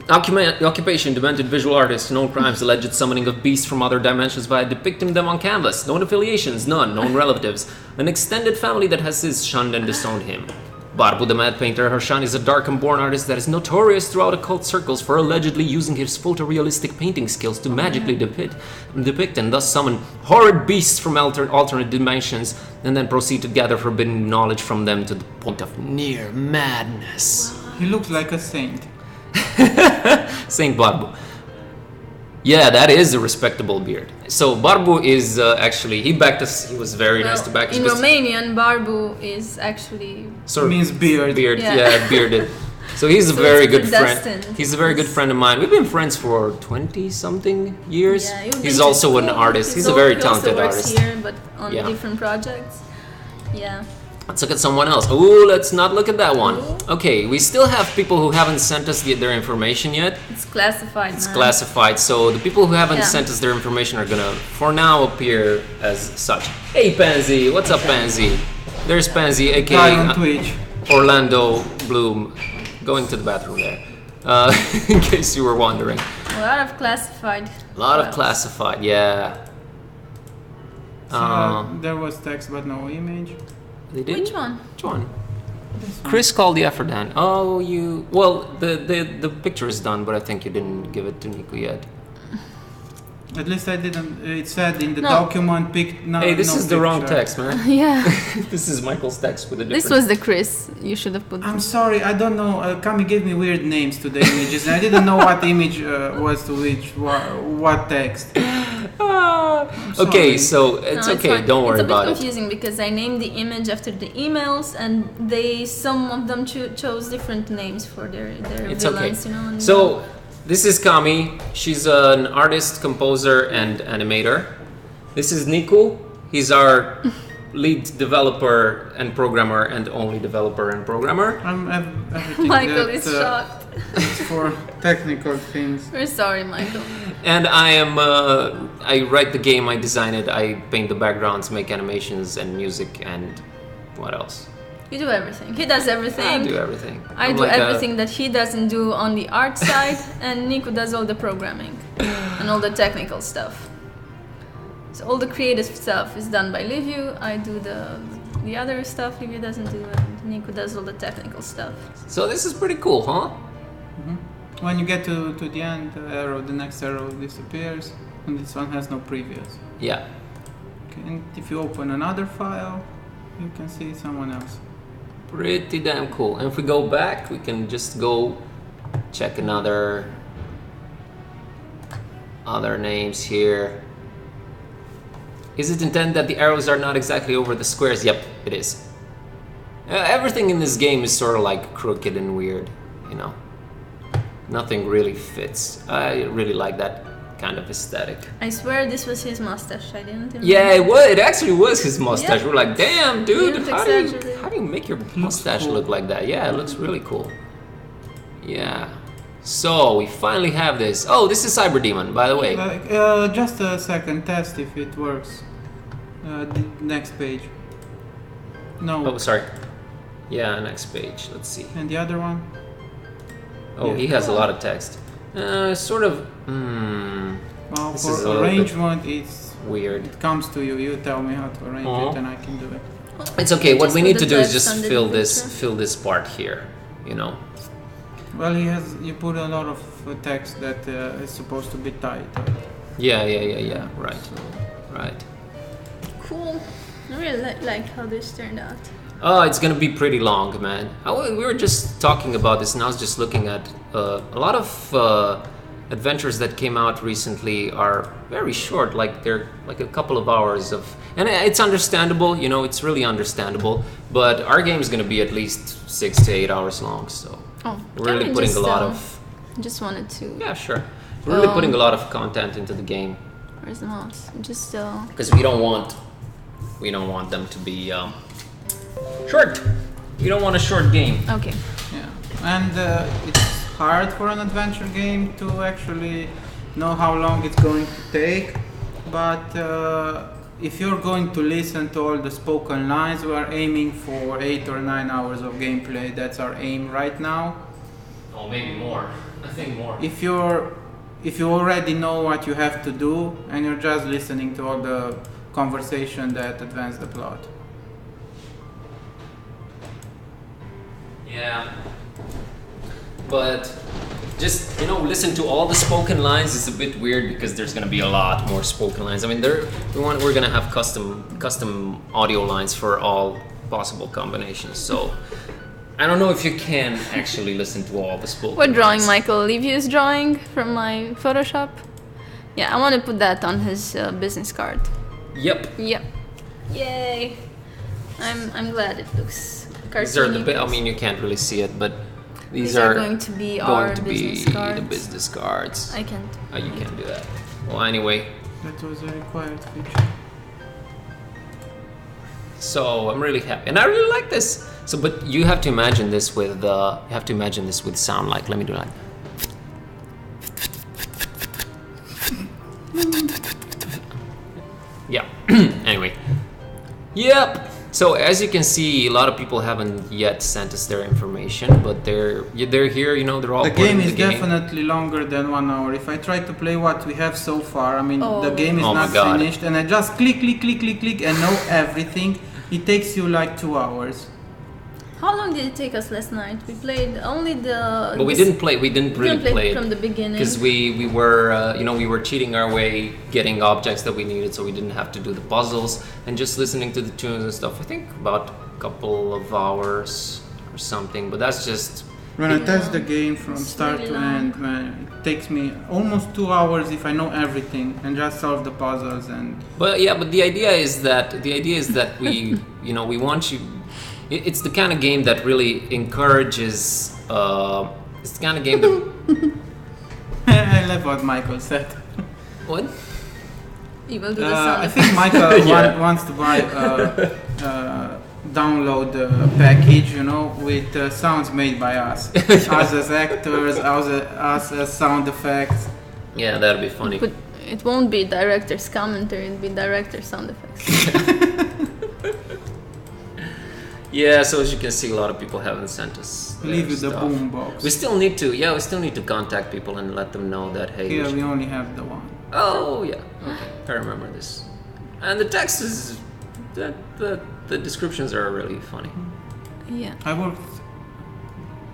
Occupation, demented visual artist, known crimes, alleged summoning of beasts from other dimensions via depicting them on canvas, known affiliations, none, known relatives, an extended family that has since shunned and disowned him. Barbu the mad painter Harshan is a dark and born artist that is notorious throughout occult circles for allegedly using his photorealistic painting skills to magically depict and thus summon horrid beasts from alternate dimensions and then proceed to gather forbidden knowledge from them to the point of near madness. He looks like a saint. Saint Barbu. Yeah, that is a respectable beard. So Barbu is actually, he backed us. He was very nice to back us. In because- Romanian, Barbu is actually sort of Means beard. Beard, Yeah. yeah, bearded. So he's a So very it's good friend. predestined. He's a very good friend of mine. We've been friends for 20 something years. Yeah, you've He's been to also an school. artist. He's a very he also talented works artist. here, but on Yeah. different projects. Yeah. Let's look at someone else. Ooh, let's not look at that one. Okay, we still have people who haven't sent us their information yet. It's classified. It's man. classified, so the people who haven't Yeah. sent us their information are gonna, for now, appear as such. Hey, Pansy, what's up, Pansy? There's Pansy, Guy aka on Twitch. Orlando Bloom, going to the bathroom there. In case you were wondering, A lot of classified. a lot of files. classified, yeah. There was text but no image. They did. Which one? Which one? This one. Chris called the effort down. Oh, you. Well, the picture is done, but I think you didn't give it to Nico yet. At least I didn't. It said in the No. document pic. No, Hey, this no is the wrong picture. text, man. Yeah. This is Michael's text with a different. This was the Chris. You should have put. I'm sorry, I don't know. Kami gave me weird names to the images. I didn't know what image was to which what text. Okay, sorry. so it's No, okay. fine. Don't worry it's a bit about it. confusing because I named the image after the emails, and some of them chose different names for their It's okay. villains. You know. And So this is Kami. She's an artist, composer, and animator. This is Niku. He's our lead developer and programmer, and only developer and programmer. I'm everything Michael that, is shocked. is for technical things. We're sorry, Michael. And I am. I write the game. I design it. I paint the backgrounds, make animations and music, and what else? You do everything. He does everything. I do everything. I I'm do like a- everything that he doesn't do on the art side, and Nico does all the programming and all the technical stuff. So all the creative stuff is done by Liviu. I do the other stuff Liviu doesn't do, and Nico does all the technical stuff. So this is pretty cool, huh? When you get to the end, the next arrow disappears, and this one has no previous. Yeah. Okay, and if you open another file, you can see someone else. Pretty damn cool. And if we go back, we can just go check other names here. Is it intended that the arrows are not exactly over the squares? Yep, it is. Everything in this game is sort of like crooked and weird, you know. Nothing really fits. I really like that kind of aesthetic. I swear this was his mustache. I didn't even Yeah, it was. It actually was his mustache. Yeah. We're like, damn, dude, Didn't how exaggerate. do you make your mustache cool. look like that? Yeah, it looks really cool. Yeah. So we finally have this. Oh, this is Cyber Demon, by the way. Just a second, test if it works. The next page. No. Oh, sorry. Yeah, next page. Let's see. And the other one? Oh, Yeah. he has a lot of text. Sort of. Well, This is a for little bit arrangement, weird. it comes to you. You tell me how to arrange Uh-huh. it, and I can do it. It's okay. What Just we put need the to do is text just under fill the this picture. part here. You know. Well, you put a lot of text that is supposed to be tight. Yeah. Right. Right. Cool. I really like how this turned out. Oh, it's gonna be pretty long, man. We were just talking about this, and I was just looking at a lot of adventures that came out recently are very short. Like they're like a couple of hours of, and it's understandable. You know, it's really understandable. But our game is gonna be at least 6 to 8 hours long, so Oh, we're can really we putting just, a lot of. Just wanted to. Yeah, sure. We're really putting a lot of content into the game Where's the mouse? Just because we don't want them to be short. We don't want a short game. okay. Yeah, and it's hard for an adventure game to actually know how long it's going to take. But if you're going to listen to all the spoken lines, we are aiming for 8 or 9 hours of gameplay. That's our aim right now. Oh, maybe more. I think more. If you already know what you have to do and you're just listening to all the conversation that advance the plot. Yeah. But just, you know, listen to all the spoken lines is a bit weird because there's going to be a lot more spoken lines. I mean, we're going to have custom audio lines for all possible combinations. So I don't know if you can actually listen to all the spoken What drawing, lines. Michael? Livius drawing from my Photoshop? Yeah, I want to put that on his business card. Yep. Yep. Yay! I'm glad it looks cartoony. These are the I because mean, you can't really see it, but these are going to be our business cards. the business cards. I can't. Oh, you can't do that. Well, anyway, That was a required feature. so I'm really happy, and I really like this. So, but you have to imagine this with sound. Like, let me do like. Yeah. Anyway. Yep. So as you can see, a lot of people haven't yet sent us their information, but they're here. You know, they're all. The put in game is the game. definitely longer than 1 hour. If I try to play what we have so far, I mean, the game is Oh my not God. finished, and I just click and know everything. It takes you like 2 hours. How long did it take us last night? We played only the. But we didn't play. We didn't really play from it the beginning. because we were we were cheating our way, getting objects that we needed, so we didn't have to do the puzzles and just listening to the tunes and stuff. I think about a couple of hours or something. But that's just. When I test the game from It's start really to long. end, man, it takes me almost 2 hours if I know everything and just solve the puzzles and. But yeah, but the idea is that we we want you. It's the kind of game that really encourages. It's the kind of game that. I love what Michael said. What? You will do the sound. I think Michael Yeah. wants to buy download package, with sounds made by us, us as actors, us as sound effects. Yeah, that'd be funny. But it won't be director's commentary. It'll be director's sound effects. Yeah, so as you can see, a lot of people haven't sent us. their Leave you the stuff. boombox. We still need to contact people and let them know that hey. Here we only have the one. Oh yeah, okay, I remember this. And the text is the descriptions are really funny. Yeah. I worked.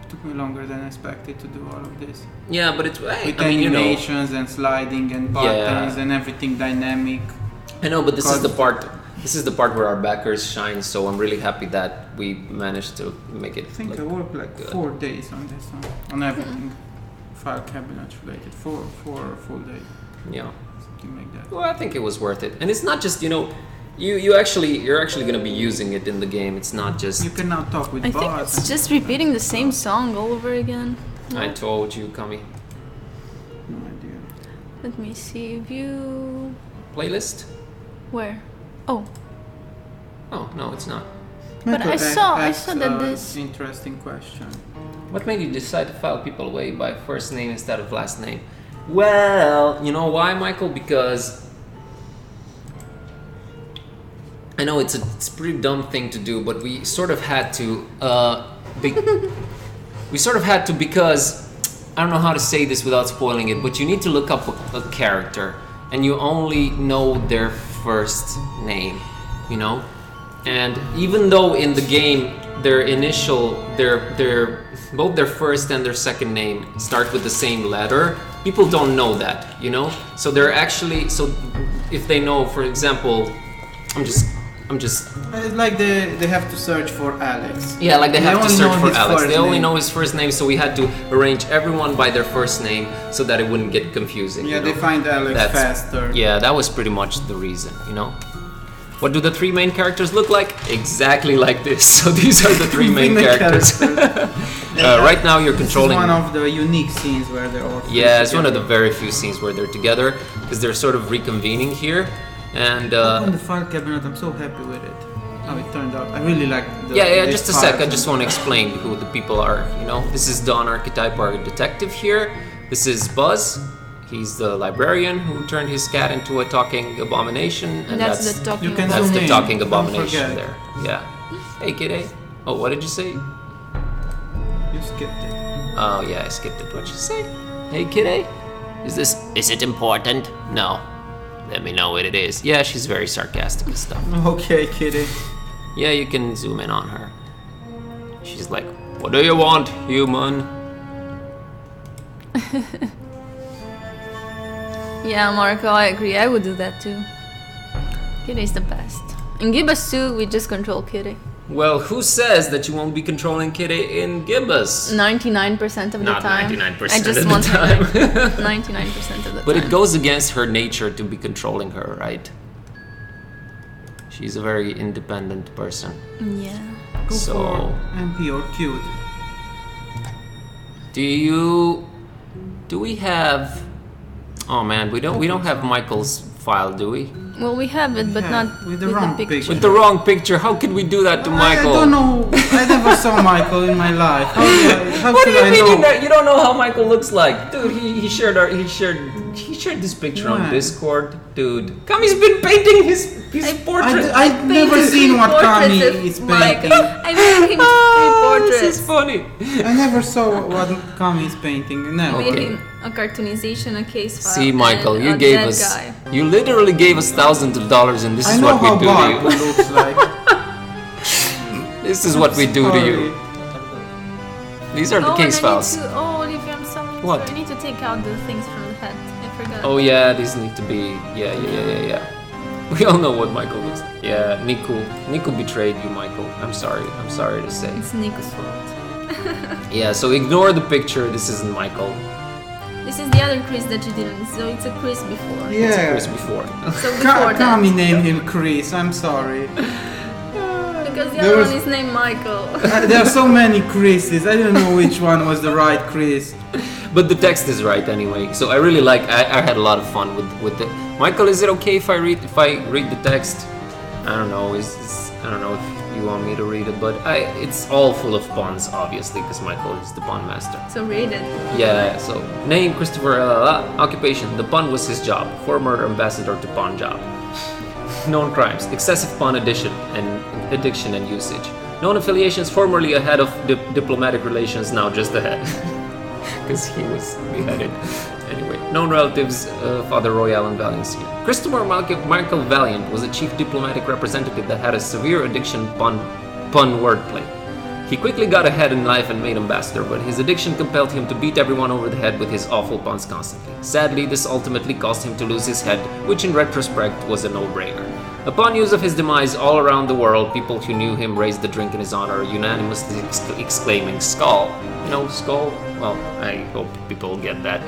Took me longer than expected to do all of this. Yeah, but it's With I mean, animations and sliding and buttons and everything dynamic. I know, but this is Cause- the part. This is the part where our backers shine. So I'm really happy that we managed to make it. I think look I worked like good. 4 days on this one, on everything. File cabinet related, four full days, Yeah. something like that. Well, I think it was worth it, and it's not just you're actually going to be using it in the game. It's not just. You can now talk with I bots. think it's just repeating the same song all over again. I told you, Kami. No idea. Let me see. View. Playlist? Where? Oh, Oh no, it's not. But Michael I saw asks that a this- interesting question. What made you decide to file people away by first name instead of last name? Well, you know why, Michael? Because I know it's a pretty dumb thing to do, but we sort of had to. We sort of had to because I don't know how to say this without spoiling it, but you need to look up a character, and you only know their first name, you know. And even though in the game their both their first and their second name start with the same letter, people don't know that, you know. So they're actually if they know, for example, I'm just It's like they have to search for Alex. yeah, like they have to only search know for his Alex. first They only name. know his first name, so we had to arrange everyone by their first name so that it wouldn't get confusing. Yeah, you they know? find Alex faster. Yeah, that was pretty much the reason, you know. What do the three main characters look like? Exactly like this. So these are the three main characters. Right now you're This is controlling. one of the unique scenes where they're all. Yeah, it's one of the very few scenes where they're together because they're sort of reconvening here, and On the file cabinet, I'm so happy with it. How it turned out. I really like the. yeah. the Just a sec. I parts just and- want to explain who the people are. You know, this is Don Archetype, our detective here. This is Buzz. He's the librarian who turned his cat into a talking abomination, and that's the talking. You can that's zoom the in. talking Don't abomination forget. there. Yeah. Hey, kiddo. Oh, what did you say? You skipped it. Oh yeah, I skipped it. What'd you say? Hey, kiddo. Is it important? No. Let me know what it is. Yeah, she's very sarcastic and stuff. Okay, kitty. Yeah, you can zoom in on her. She's like, "What do you want, human?" Yeah, Marco, I agree. I would do that too. Kitty's the best. In Gibbous too, we just control Kitty. Well, who says that you won't be controlling Kitty in Gibbous? 99% of the Not time. 99% I just of the want time. her 99% of the But time. it goes against her nature to be controlling her, right? She's a very independent person. Yeah. Go So- for MP or cute. Do we have? Oh man, we don't have Michael's file, do we? Well, we have it, but Yeah, not with the wrong picture. With the wrong picture, how could we do that to Michael? I don't know. I never saw Michael in my life. How What do should you I mean know? you don't know how Michael looks like, dude? He shared this picture on When? Discord, dude. Kami's been painting his portrait. I've never seen what Kami is painting. I made him three portraits. This is funny. I never saw what Kami is painting. Never. I made Okay. him a cartoonization, a case file. See, Michael, and you a gave dead us, guy. you literally gave us thousands of dollars, and this I is know what we how do to Barb you. looks like. This is what we do to you. These are the case files. Olivia, I'm sorry. What? I need to take out the things from the hat. I forgot. Oh yeah, these need to be. Yeah. We all know what Michael looks like. Yeah, Nico betrayed you, Michael. I'm sorry to say. It's Nico's fault. Yeah, so ignore the picture. This isn't Michael. This is the other Chris that you didn't. So it's a Chris before. Yeah. Chris before. So before that. Kami named him Chris. I'm sorry. Because the There other was- one is named Michael. There are so many Chris's. I don't know which one was the right Chris. But the text is right anyway. So I really like. I had a lot of fun with it. Michael, is it okay if I read the text? I don't know. I don't know if you want me to read it, but it's all full of puns, obviously, because Michael is the pun master. So read it. Yeah. So name Christopher. Occupation. The pun was his job. Former ambassador to Punjab. Known crimes: excessive pun addiction and usage. Known affiliations: formerly a head of diplomatic relations, now just a head, because he was beheaded. Anyway, known relatives: Father Royal and Valiant Senior. Christopher Michael Valiant was a chief diplomatic representative that had a severe addiction pun wordplay. He quickly got ahead in life and made ambassador, but his addiction compelled him to beat everyone over the head with his awful puns constantly. Sadly, this ultimately caused him to lose his head, which in retrospect was a no-brainer. Upon news of his demise all around the world, people who knew him raised the drink in his honor, unanimously exclaiming, "Skull!" You know, Skull? Well, I hope people get that.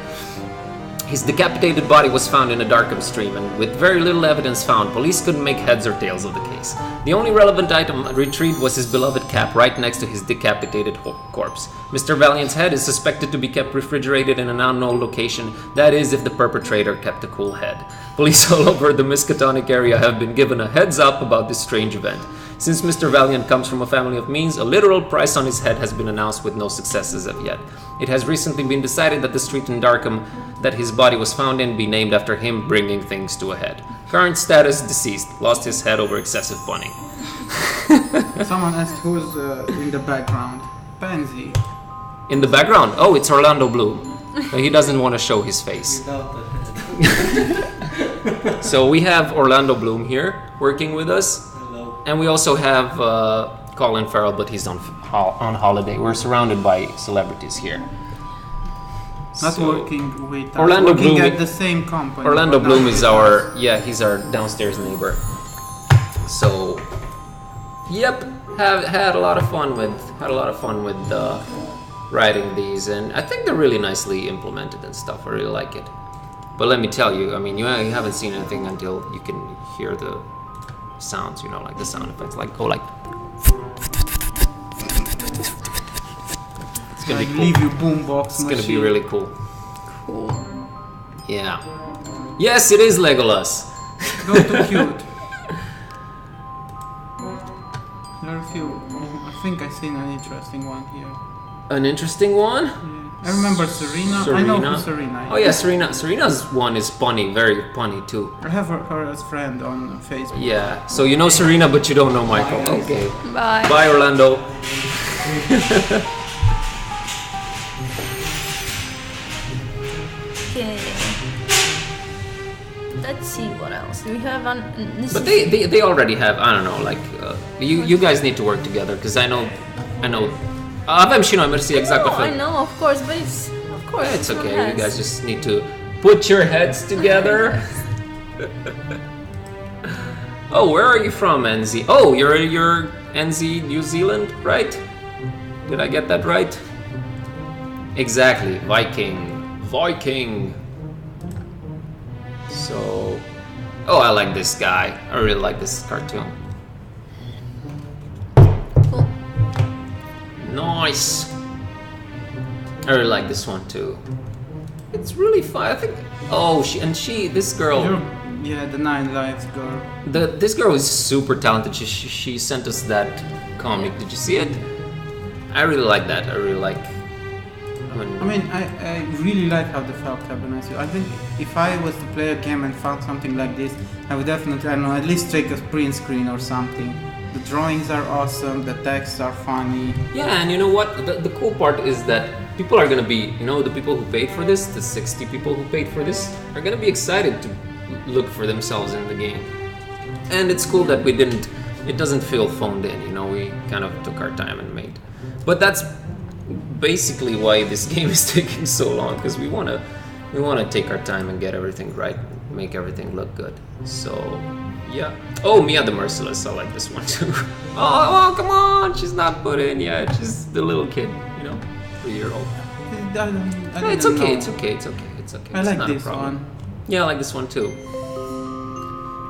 His decapitated body was found in a Darkham stream, and with very little evidence found, police couldn't make heads or tails of the case. The only relevant item retrieved was his beloved cap right next to his decapitated corpse. Mr. Valiant's head is suspected to be kept refrigerated in an unknown location, that is, if the perpetrator kept a cool head. Police all over the Miskatonic area have been given a heads up about this strange event. Since Mr. Valiant comes from a family of means, a literal price on his head has been announced with no successes as of yet. It has recently been decided that the street in Darkham that his body was found in be named after him bringing things to a head. Current status: deceased. Lost his head over excessive punning. Someone asked who's in the background. Pansy. In the background? Oh, it's Orlando Bloom. But he doesn't want to show his face. Without the head. So we have Orlando Bloom here working with us. Hello. And we also have Colin Farrell, but he's on holiday. We're surrounded by celebrities here. Not So- working with Orlando working Bloom- at the same company. Orlando but Bloom not is with our, us. yeah, he's our downstairs neighbor. So, yep, had a lot of fun with writing these, and I think they're really nicely implemented and stuff. I really like it. But let me tell you, I mean, you haven't seen anything until you can hear the sounds, you know, like the sound effects, like go like. It's gonna Like be cool. leave you boombox It's machine. gonna be really cool. Cool. Yeah. Yes, it is Legolas. Go to cute. There are a few. I think I've seen an interesting one here. An interesting one. Yeah. I remember Serena. I know who Serena is. Oh yeah, Serena. Serena's one is punny, very punny too. I have her as friend on Facebook. Yeah. So you know Serena, but you don't know Michael. Okay. Bye. Bye, Orlando. Okay. Let's see what else. Do we have on. But they already have. I don't know. Like you guys need to work together because I know. Avem și noi mersi exact la No, fel. I know, of course, but it's. Of course. It's one okay. has. You guys just need to put your heads together. Oh, where are you from, NZ? Oh, you're NZ, New Zealand, right? Did I get that right? Exactly, Viking. So, oh, I like this guy. I really like this cartoon. Cool. Nice. I really like this one too. It's really fun. I think. Oh, this girl. Yeah, the Nine Lives girl. This girl is super talented. She sent us that comic. Did you see it? I really like that. I really like. I really like how the felt happened. I think if I was to play a game and found something like this, I would definitely, I don't know, at least take a print screen or something. The drawings are awesome, the texts are funny. Yeah, and you know what? The cool part is that people are gonna be, the people who paid for this, the 60 people who paid for this, are gonna be excited to look for themselves in the game. And it's cool that it doesn't feel phoned in, we kind of took our time and made. But that's basically why this game is taking so long, because we wanna take our time and get everything right, make everything look good. So yeah. Oh, Mia the Merciless, I like this one too. Oh, come on, she's not put in yet. She's the little kid, 3-year-old. It's okay. I It's like not a this problem. one. Yeah, I like this one too.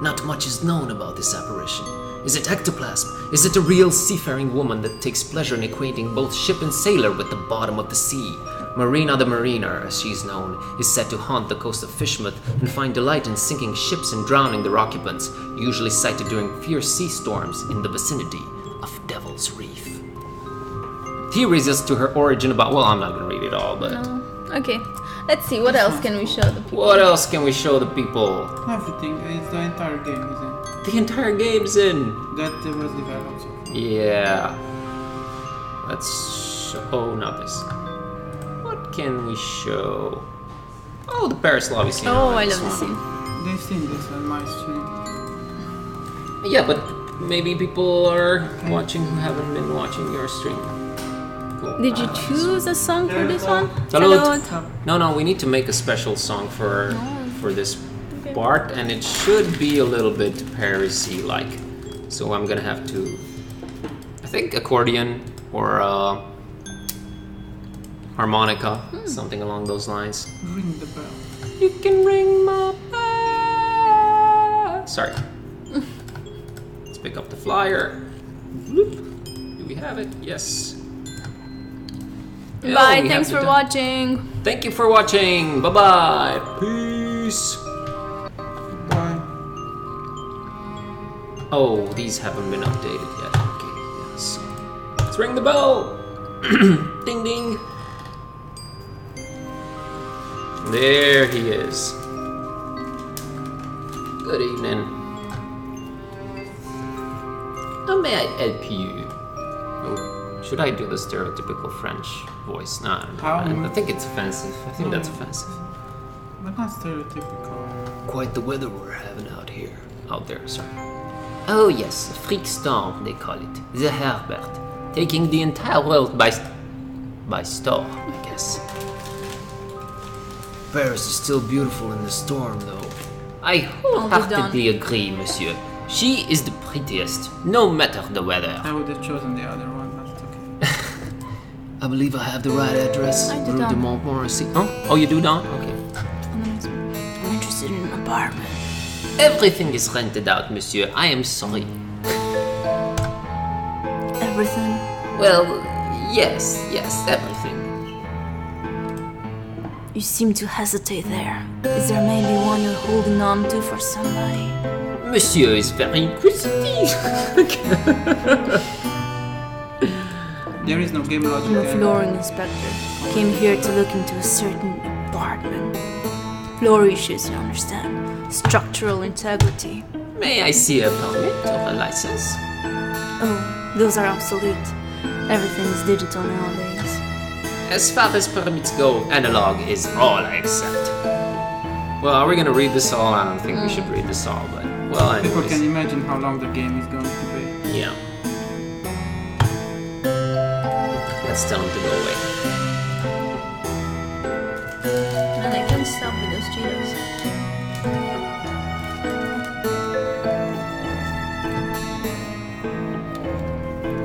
Not much is known about this apparition. Is it ectoplasm? Is it a real seafaring woman that takes pleasure in equating both ship and sailor with the bottom of the sea? Marina the Mariner, as she's known, is said to haunt the coast of Fishmouth and find delight in sinking ships and drowning their occupants, usually sighted during fierce sea storms in the vicinity of Devil's Reef. Theories as to her origin I'm not gonna read it all, but... No. Okay. Let's see. What else can we show the people? What else can we show the people? Everything is the entire game, isn't it? The entire game's in! That was developed so far. Yeah. Let's show novice. What can we show? Oh, the Paris lobby scene. Oh, like I this love this one. scene. They've seen this on my stream. Yeah, but maybe people are watching who haven't been watching your stream. Cool. Did you choose a song for this one? Salut. Salut. No, we need to make a special song for this part, and it should be a little bit Parisy like. So I'm gonna have to, I think, accordion or harmonica, something along those lines. Ring the bell. You can ring my bell. Sorry. Let's pick up the flyer. Bloop. Do we have it? Yes. Bye, we thanks have for the- watching. Thank you for watching. Bye bye. Peace. Bye. Oh, these haven't been updated yet. Okay, yes. Let's ring the bell. Ding ding. There he is. Good evening. How may I help you? Oh, should I do the stereotypical French voice? No, I don't know. How- I think it's offensive. I think that's offensive. But not stereotypical. Quite the weather we're having out here. Out there, sorry. Oh yes, a freak storm, they call it. The Herbert. Taking the entire world by storm, I guess. Paris is still beautiful in the storm, though. I wholeheartedly agree, monsieur. She is the prettiest, no matter the weather. I would have chosen the other one, but okay. I believe I have the right address. I do Rue de not. Montmorency. Huh? Oh, you do not? Okay. I'm interested in an apartment. Everything is rented out, monsieur. I am sorry. Everything. Well, yes, everything. You seem to hesitate there. Is there maybe one you're holding on to for somebody? Monsieur is very inquisitive. There is no game logic I'm a there. flooring inspector. Came here to look into a certain apartment. Floor issues, you understand. Structural integrity. May I see a permit or a license? Oh, those are obsolete. Everything is digital nowadays. As far as permits go, analog is all I accept. Well, are we gonna read this all? I don't think we should read this all, but well, People anyways. can imagine how long the game is going to be. Yeah. Let's tell him to go away. Man, I can't stop with those Cheetos.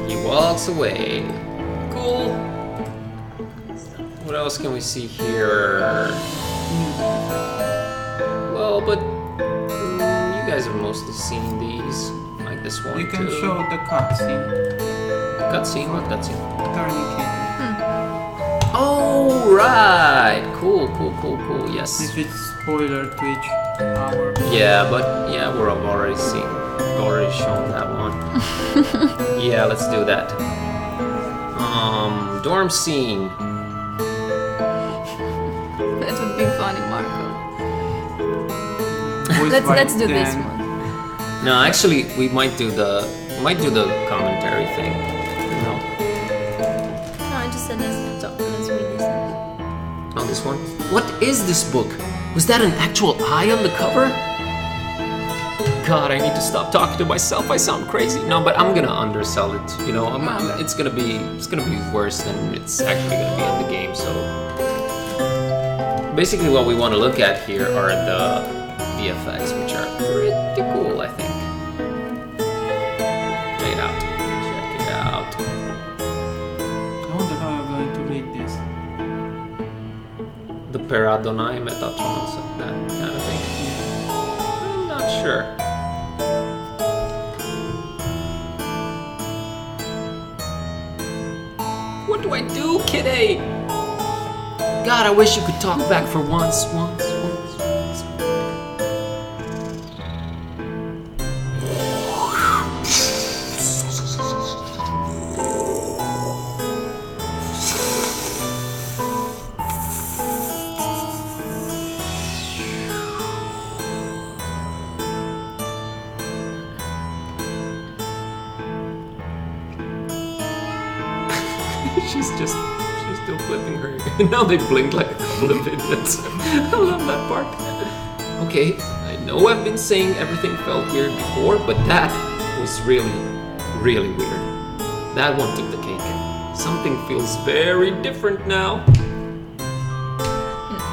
He walks away. Cool. What else can we see here? Well, but you guys have mostly seen these, like this one You can too. show the cutscene. Cutscene? What cutscene? Tourniquet. Oh, right. Cool. Yes. If it's spoiler to each hour. Yeah, but yeah, we're already shown that one. Yeah, let's do that. Dorm scene. That would be funny, Marco. Voiced by Let's do this Dan. one. No, actually, we might do the commentary thing. No, No, I just said let's read this. on this one. What is this book? Was that an actual eye on the cover? God, I need to stop talking to myself. I sound crazy. No, but I'm gonna undersell it. You know, it's gonna be worse than it's actually gonna be in the game. So basically, what we want to look at here are the VFX, which are pretty cool, I think. Check it out. Check it out. I wonder how I'm going to read this. The Peradonai Metatrons, that kind of thing. I'm not sure. What do I do, kidday? God, I wish you could talk back for once. She's still flipping her. Now they blink like a couple of idiots. I love that part. Okay, I know I've been saying everything felt weird before, but that was really, really weird. That one took the cake. Something feels very different now. In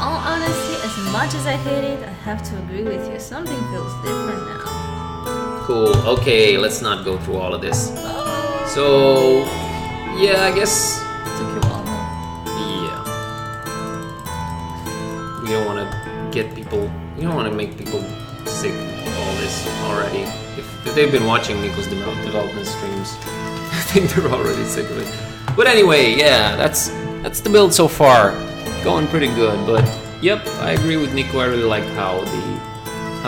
all honesty, as much as I hate it, I have to agree with you. Something feels different now. Cool. Okay, let's not go through all of this. So, yeah, I guess. Took you a while, huh? Yeah. We don't want to get people. We don't want to make people sick of all this already. If they've been watching Nico's development streams, I think they're already sick of it. But anyway, yeah, that's the build so far. Going pretty good, but yep, I agree with Nico. I really like how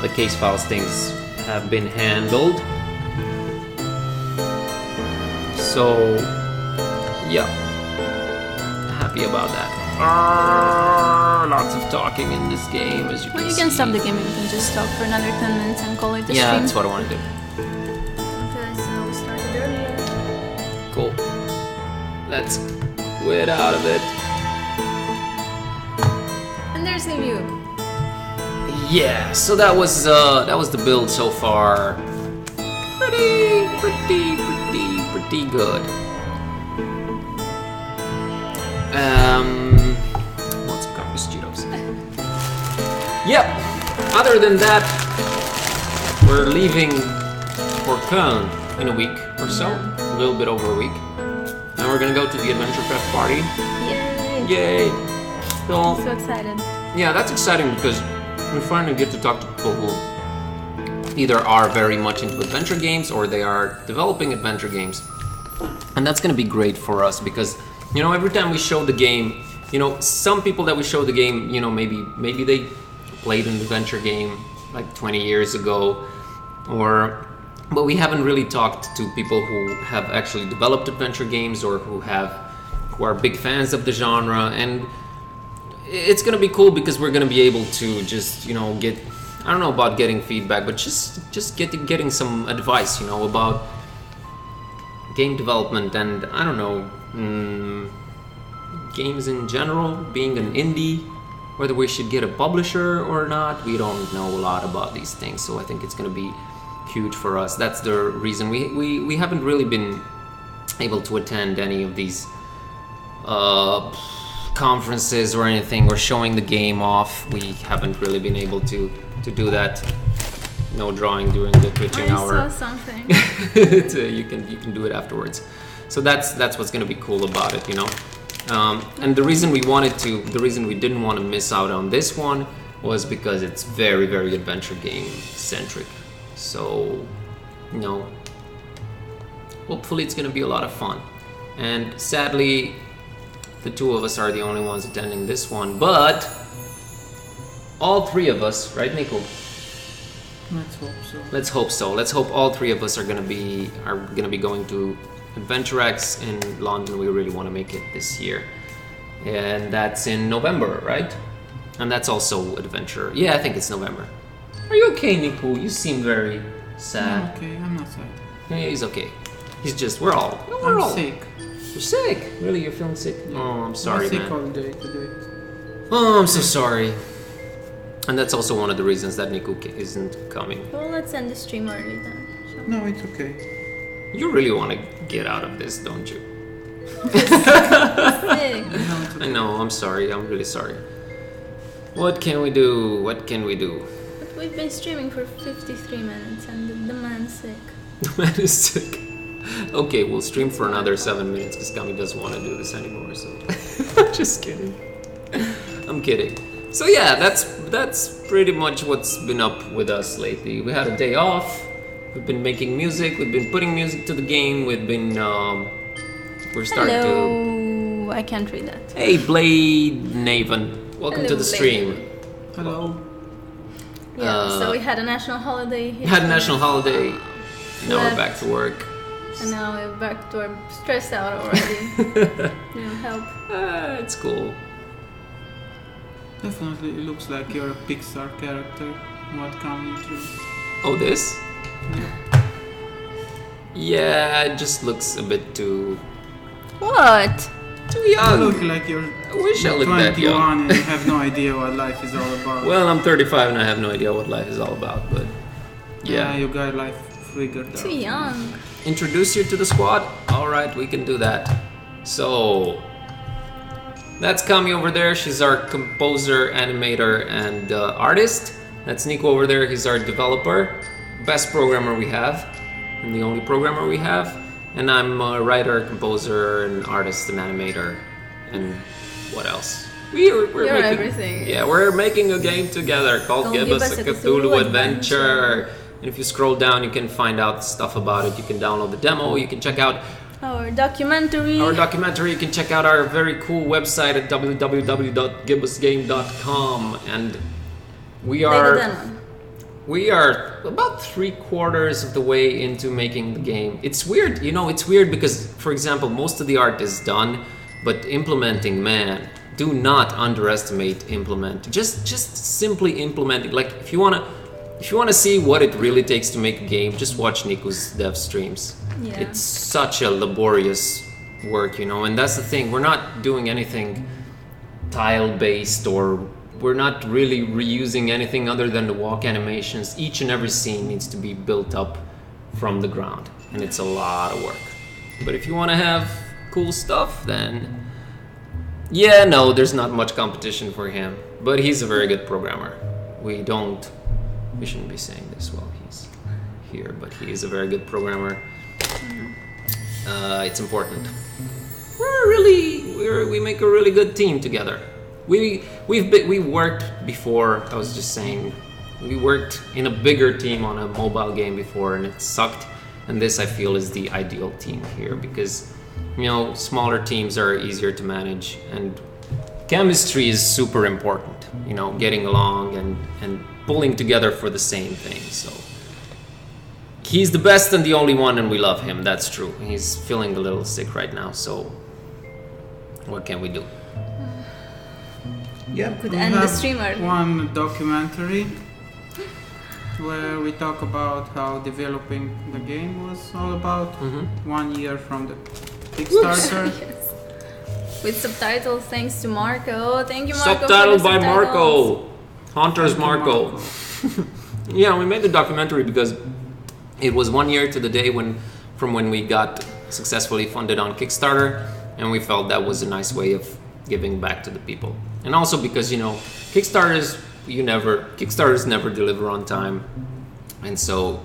the case files things have been handled. So, yeah, happy about that. Lots of talking in this game, as you can see. Well, you can stop the game and you can just talk for another 10 minutes and call it a stream. Yeah, that's what I want to do. Okay, so we started earlier. Cool. Let's quit out of it. And there's the view. Yeah, so that was the build so far. Pretty good. Want some coffee Cheetos. Yep. Other than that, we're leaving for Köln in a week or so, a little bit over a week, and we're gonna go to the Adventure Fest party. Yay! Yay! So, So excited. yeah, that's exciting because we finally get to talk to people who either are very much into adventure games or they are developing adventure games. And that's going to be great for us because, you know, every time we show the game, you know, some people that we show the game, you know, maybe they played an adventure game like 20 years ago, but we haven't really talked to people who have actually developed adventure games or who are big fans of the genre. And it's gonna be cool because we're gonna be able to just, you know, get, I don't know about getting feedback, but just getting some advice, you know, about game development and, I don't know, games in general, being an indie, whether we should get a publisher or not. We don't know a lot about these things, so I think it's gonna be huge for us. That's the reason we haven't really been able to attend any of these conferences or anything, or showing the game off. We haven't really been able to do that. No drawing during the twitching hour. I saw something. You can do it afterwards. So that's what's gonna be cool about it, you know. And the reason we didn't want to miss out on this one was because it's very, very adventure game centric. So, you know, hopefully it's gonna be a lot of fun. And sadly, the two of us are the only ones attending this one, but all three of us, right, Nico? Let's hope so. Let's hope so. Let's hope all three of us are gonna be going to Adventure X in London. We really want to make it this year, and that's in November, right? And that's also adventure. Yeah, I think it's November. Are you okay, Nico? You seem very sad. I'm okay, I'm not sad. Yeah, he's okay. He's just we're all sick. You're sick. Really, you're feeling sick? Yeah. Oh, I'm sorry, I'm sick man. all day today. Oh, I'm so sorry. And that's also one of the reasons that Nico isn't coming. Well, let's end the stream early then. shall we? No, it's okay. You really want to get out of this, don't you? Sick. No, it's okay. I know, I'm sorry, I'm really sorry. What can we do? What can we do? But we've been streaming for 53 minutes and the man's sick. The man is sick. Okay, we'll stream for another 7 minutes because Kami doesn't want to do this anymore, so... Just kidding. I'm kidding. So yeah, that's pretty much what's been up with us lately. We had a day off. We've been making music. We've been putting music to the game. We've been... we're starting to... Hello. I can't read that. Hey, Blade Naven. Welcome Hello, to the stream. Blade. Hello. Yeah, so we had a national holiday. We had a national holiday. Now we're Left. back to work. And now we're back to our stressed out already. Help. It's cool. Definitely, it looks like you're a Pixar character. What coming through? Oh, this? Yeah, it just looks a bit too What? young. You look like you're I wish I looked that 21 young. and you have no idea what life is all about. Well, I'm 35 and I have no idea what life is all about, but yeah. You got life figured Too out. young. Introduce you to the squad? Alright, we can do that. So, that's Kami over there. She's our composer, animator, and artist. That's Nico over there. He's our developer. Best programmer we have. And the only programmer we have. And I'm a writer, composer, and artist, and animator. And what else? We're You're making, everything. Yeah, we're making a game together called Give Us a Cthulhu Adventure. And if you scroll down, you can find out stuff about it. You can download the demo. You can check out Our documentary. our documentary. You can check out our very cool website at www.giveusgame.com. And we Play the are demo. we are about 3/4 of the way into making the game. It's weird, it's weird because, for example, most of the art is done, but implementing, man, do not underestimate implement. Just simply implementing. Like if you wanna see what it really takes to make a game, just watch Nico's dev streams. Yeah. It's such a laborious work, and that's the thing. We're not doing anything tile-based, or we're not really reusing anything other than the walk animations. Each and every scene needs to be built up from the ground, and it's a lot of work. But if you want to have cool stuff, then there's not much competition for him. But he's a very good programmer. We shouldn't be saying this while he's here, but he is a very good programmer. It's important. We make a really good team together. We worked before. I was just saying, we worked in a bigger team on a mobile game before, and it sucked. And this, I feel, is the ideal team here because smaller teams are easier to manage, and chemistry is super important. Getting along and pulling together for the same thing. So he's the best and the only one, and we love him. That's true. He's feeling a little sick right now, so what can we do? Yep, Could we end the have stream early. one documentary where we talk about how developing the game was all about. 1 year from the Kickstarter. Yes. With subtitles, thanks to Marco. Thank you, Marco. Subtitled for the by subtitles. Marco. Hunters Marco. Yeah, we made the documentary because it was 1 year to the day from when we got successfully funded on Kickstarter, and we felt that was a nice way of giving back to the people. And also because Kickstarters never deliver on time, and so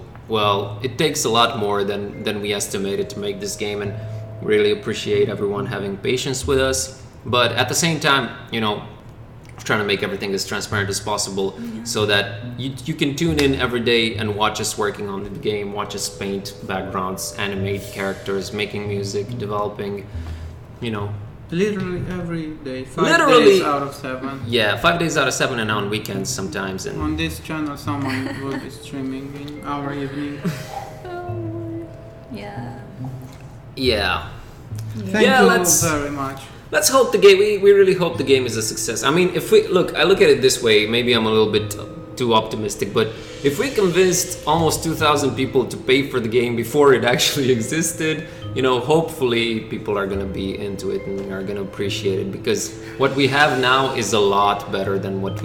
it takes a lot more than we estimated to make this game, and really appreciate everyone having patience with us. But at the same time, trying to make everything as transparent as possible, so that you can tune in every day and watch us working on the game, watch us paint backgrounds, animate characters, making music, developing, Literally every day, 5 Literally. days out of 7. Yeah, 5 days out of 7, and on weekends sometimes. And On this channel, someone will be streaming in our evening. Yeah. yeah, Thank Yeah, you let's- very much. let's hope the game. We really hope the game is a success. I mean, I look at it this way. Maybe I'm a little bit too optimistic, but if we convinced almost 2,000 people to pay for the game before it actually existed, hopefully people are gonna be into it and are gonna appreciate it, because what we have now is a lot better than what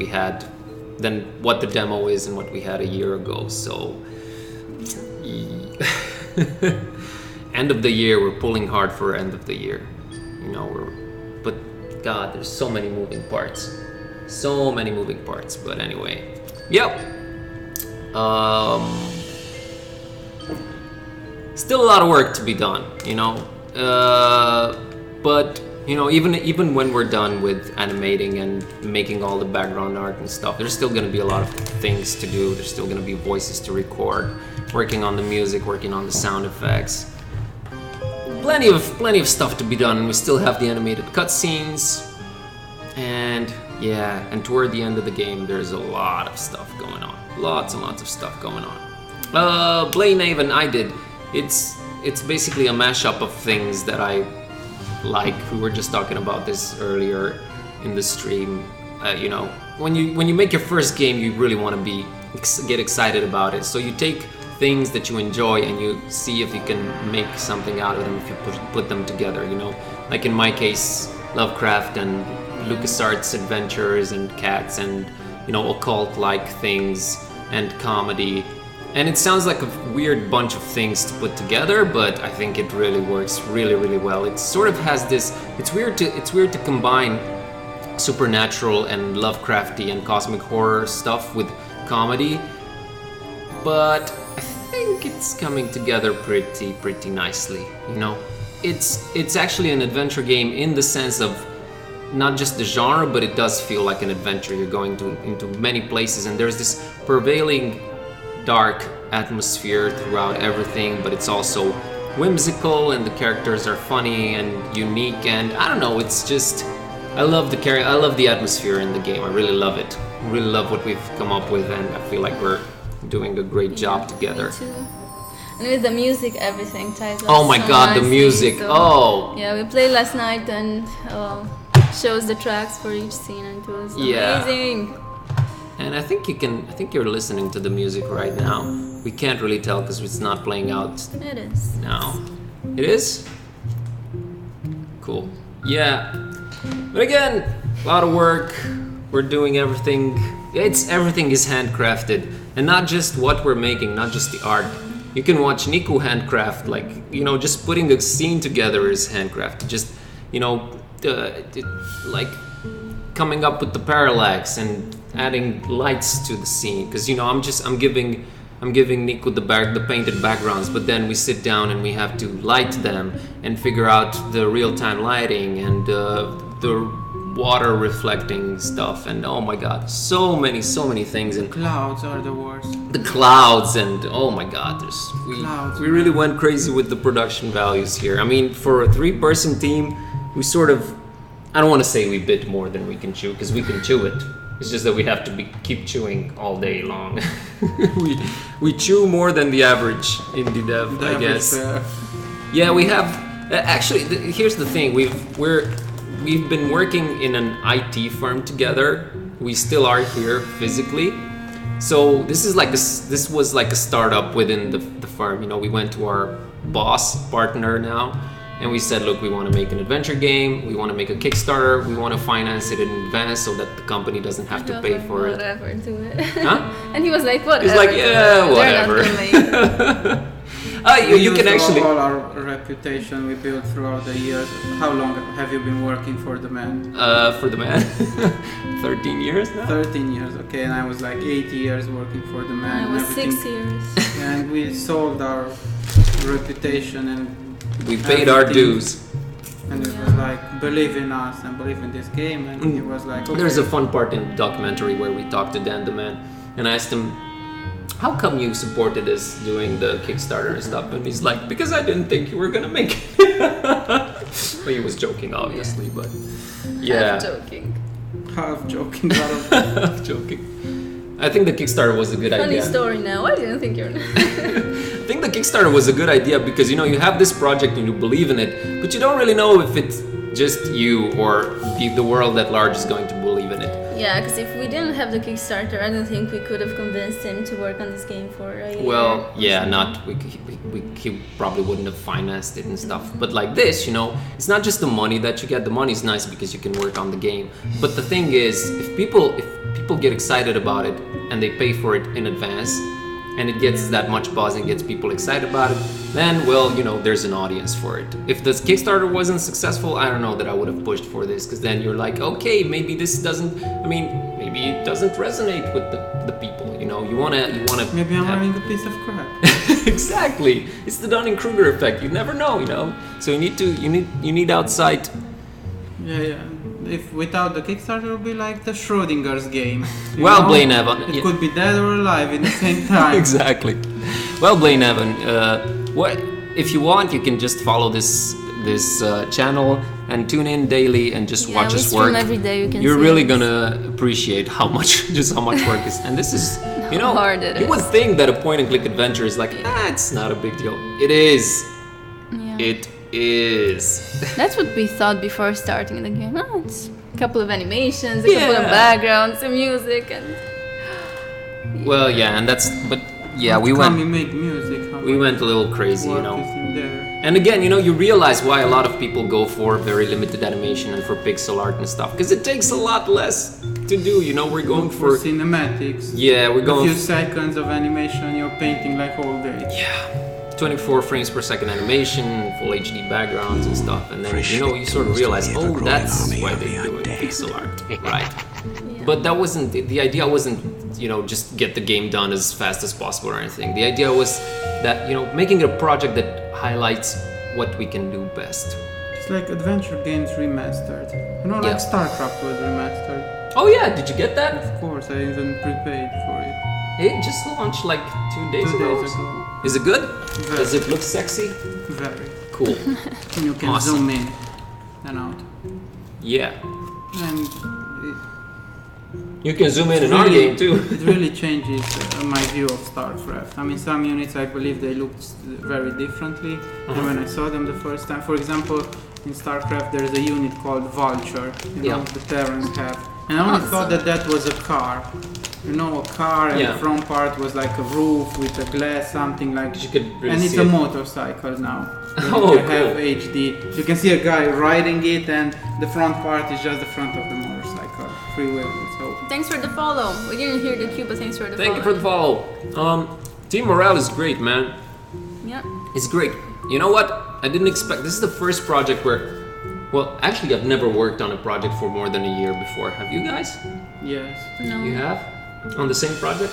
the demo is and what we had a year ago. So end of the year, we're pulling hard for end of the year. But God, there's so many moving parts. But anyway, yep. Still a lot of work to be done, but even when we're done with animating and making all the background art and stuff, there's still going to be a lot of things to do. There's still going to be voices to record, working on the music, working on the sound effects. Plenty of stuff to be done. We still have the animated cutscenes, and toward the end of the game, there's a lot of stuff going on. Lots and lots of stuff going on. Blade Naven, I did. It's basically a mashup of things that I like. We were just talking about this earlier in the stream. When you make your first game, you really want to get excited about it. So you take things that you enjoy and you see if you can make something out of them if you put them together. Like in my case, Lovecraft and LucasArts adventures and cats and occult-like things and comedy And it sounds like a weird bunch of things to put together, but I think it really works really, really well. It sort of has this. It's weird to combine supernatural and Lovecrafty and cosmic horror stuff with comedy, but I think it's coming together pretty nicely. You know, it's actually an adventure game in the sense of not just the genre, but it does feel like an adventure. You're going into many places, and there's this prevailing dark atmosphere throughout everything, but it's also whimsical, and the characters are funny and unique, and I don't know, it's just I love the atmosphere in the game. I really love it. I really love what we've come up with, and I feel like we're doing a great job together. Me too. And with the music, everything ties up. Oh my so god, the nicely, music. so- Oh. Yeah, we played last night and shows the tracks for each scene, and it was Yeah. amazing. And I think you're listening to the music right now. We can't really tell because it's not playing out It is. now. It is? Cool. Yeah. But again, a lot of work. We're doing everything. Everything is handcrafted. And not just what we're making, not just the art. You can watch Niku handcraft, like, you know, just putting a scene together is handcrafted. Just, you know, like coming up with the parallax and adding lights to the scene. Because, you know, I'm giving Niku the painted backgrounds, but then we sit down and we have to light them and figure out the real-time lighting and the water reflecting stuff, and oh my god, so many things. And Clouds are the worst. the clouds, and oh my god, Clouds, we really went crazy with the production values here. I mean, for a 3-person team, we sort of, I don't want to say we bit more than we can chew, because we can chew it. It's just that we have to keep chewing all day long. we chew more than the average indie dev, I guess. Yeah, we have. Actually, here's the thing: we've been working in an IT firm together. We still are here physically. So this was like a startup within the firm. You know, we went to our boss partner now, and we said, look, we want to make an adventure game. We want to make a Kickstarter. We want to finance it in advance so that the company doesn't have to pay for it. Whatever, do it. Huh? And he was like, whatever. He's like, yeah, do it. They're not whatever. gonna make it. You can actually. all our reputation we built throughout the years. How long have you been working for the man? For the man, 13 years now. 13 years, okay, and I was like 8 years working for the man. I and was everything. 6 years. And we sold our reputation, and We paid our everything. dues. And it was like, believe in us and believe in this game. And he was like, okay. There's a fun part in the documentary where we talked to Dan the Man, and I asked him, how come you supported us doing the Kickstarter and stuff? And he's like, because I didn't think you were gonna make it. Well, he was joking, obviously, but yeah. I'm joking. half joking, half Joking. I think the Kickstarter was a good Funny idea. story now. I didn't think you're. I think the Kickstarter was a good idea because, you know, you have this project and you believe in it, but you don't really know if it's just you or the world at large is going to believe in it. Yeah, because if we didn't have the Kickstarter, I don't think we could have convinced him to work on this game for a year. Well, yeah, he probably wouldn't have financed it and stuff. But like this, you know, it's not just the money that you get. The money is nice because you can work on the game. But the thing is, if people get excited about it and they pay for it in advance, and it gets that much buzz and gets people excited about it, then, well, you know, there's an audience for it. If the Kickstarter wasn't successful, I don't know that I would have pushed for this, because then you're like, okay, maybe this doesn't, maybe it doesn't resonate with the people, you know, you wanna Maybe I'm have- having a piece of crap. Exactly. It's the Dunning-Kruger effect. You never know, you know. So you need outside. Yeah. If without the Kickstarter, it would be like the Schrodinger's game. you Well, know? Blaine Evan. It yeah. could be dead or alive in the same time. Exactly. Well, Blaine Evan, what if you want, you can just follow this channel and tune in daily and just watch we us stream work. every day. You can. You're see really us. gonna appreciate how much work is, and this is, you know, hard it you is. would think that a point-and-click adventure is like, it's not a big deal. It is. Yeah. It is. That's what we thought before starting the game. Oh, it's a couple of animations, a couple of Yeah. backgrounds, some music, and Well, yeah, and we Come went. you make music. How We much went a little crazy, you work know. is in there. And again, you know, you realize why a lot of people go for very limited animation and for pixel art and stuff, because it takes a lot less to do. You know, we're going for for cinematics. yeah, we're A going few seconds of animation, you're painting like all day. yeah, 24 frames per second animation, full HD backgrounds and stuff, and then you sort of realize, oh, that's why they're doing pixel art, right? Yeah. But that wasn't the idea. Wasn't just get the game done as fast as possible or anything. The idea was that making a project that highlights what we can do best. It's like adventure games remastered. Yeah. Like StarCraft was remastered. Oh yeah, did you get that? Of course, I even prepaid for it It just launched like 2 days 2 ago. days ago. Is it good? Very. Does it look sexy? Very. Cool. And you can Awesome. zoom in and out. Yeah. And You can zoom in it our really- game too. It really changes my view of StarCraft. I mean, some units I believe they looked very differently than when I saw them the first time. For example, in StarCraft there's a unit called Vulture, Yeah. the Terrans have. And I only thought that was a car. A car and Yeah. the front part was like a roof with a glass, something like. You could really And it's see a it. motorcycle now. Oh, You have cool. HD. You can see a guy riding it, and the front part is just the front of the motorcycle, freewheel. So Thanks for the follow. We didn't hear the cue, but thanks for the Thank you for follow. the follow. Team morale is great, man. Yeah. It's great. You know what? I didn't expect. This is the first project where, well, actually, I've never worked on a project for more than a year before. Have you guys? yes. No. You have? On the same project?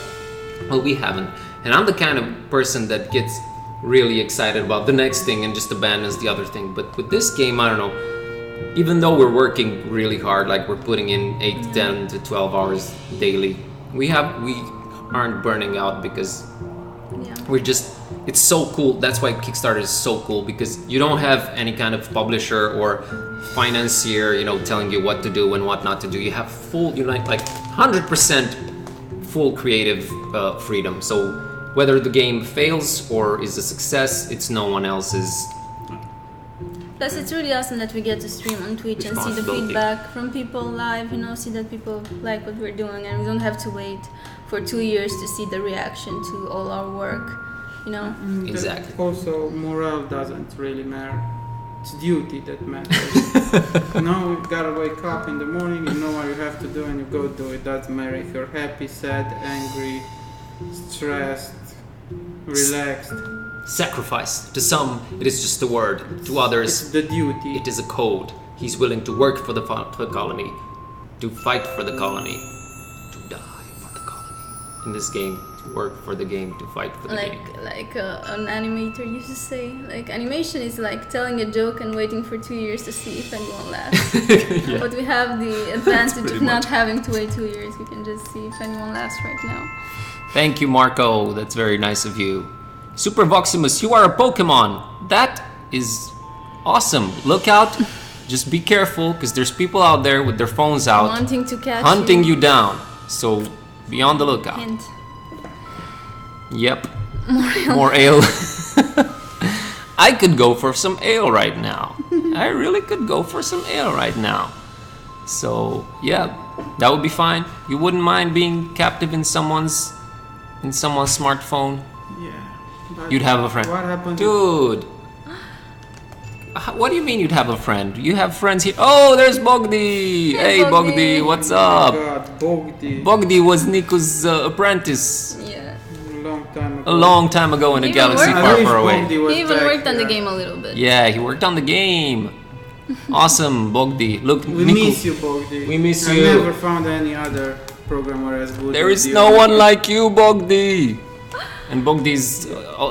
Well, we haven't. And I'm the kind of person that gets really excited about the next thing and just abandons the other thing. But with this game, I don't know. Even though we're working really hard, like we're putting in 8, 10 to 12 hours daily, we aren't burning out because Yeah. it's so cool. That's why Kickstarter is so cool, because you don't have any kind of publisher or financier, telling you what to do and what not to do. You have full, like 100% full creative freedom. So whether the game fails or is a success, it's no one else's. Plus, it's really awesome that we get to stream on Twitch and see the Responsibility. feedback from people live, see that people like what we're doing, and we don't have to wait for 2 years to see the reaction to all our work, Exactly. Also, morale doesn't really matter. It's duty that matters. You gotta wake up in the morning, you know what you have to do, and you go do it. Doesn't matter if you're happy, sad, angry, stressed, relaxed. Sacrifice. To some, it is just a word. To others, It's the duty. it is a code. He's willing to work for the colony, to fight for the colony, to die for the colony. In this game, to work for the game, to fight for the game. Like an animator used to say, like animation is like telling a joke and waiting for 2 years to see if anyone laughs. Yeah. But we have the advantage pretty of not much. having to wait 2 years. We can just see if anyone laughs right now. Thank you, Marco. That's very nice of you. Super Voximus, you are a Pokemon. That is awesome. Look out. Just be careful, because there's people out there with their phones out, Wanting to catch hunting you down. So be on the lookout. Hint. Yep. More ale. I could go for some ale right now. I really could go for some ale right now. So, yeah, that would be fine. You wouldn't mind being captive in someone's smartphone? Yeah. But You'd have a friend. What happened? Dude. What do you mean you'd have a friend? You have friends here. Oh, there's Bogdi. Hey, Bogdi. Bogdi, what's Oh up? God, Bogdi. Bogdi was Nico's apprentice Yeah. a long time ago in a Even galaxy worse. far, far away. He even worked on the game a little bit. Yeah, he worked on the game. Awesome, Bogdi. Look, We Nico, miss you, Bogdi. We miss I've you. never found any other programmer as good. there as is you. no one like you, Bogdi. And Bogdi's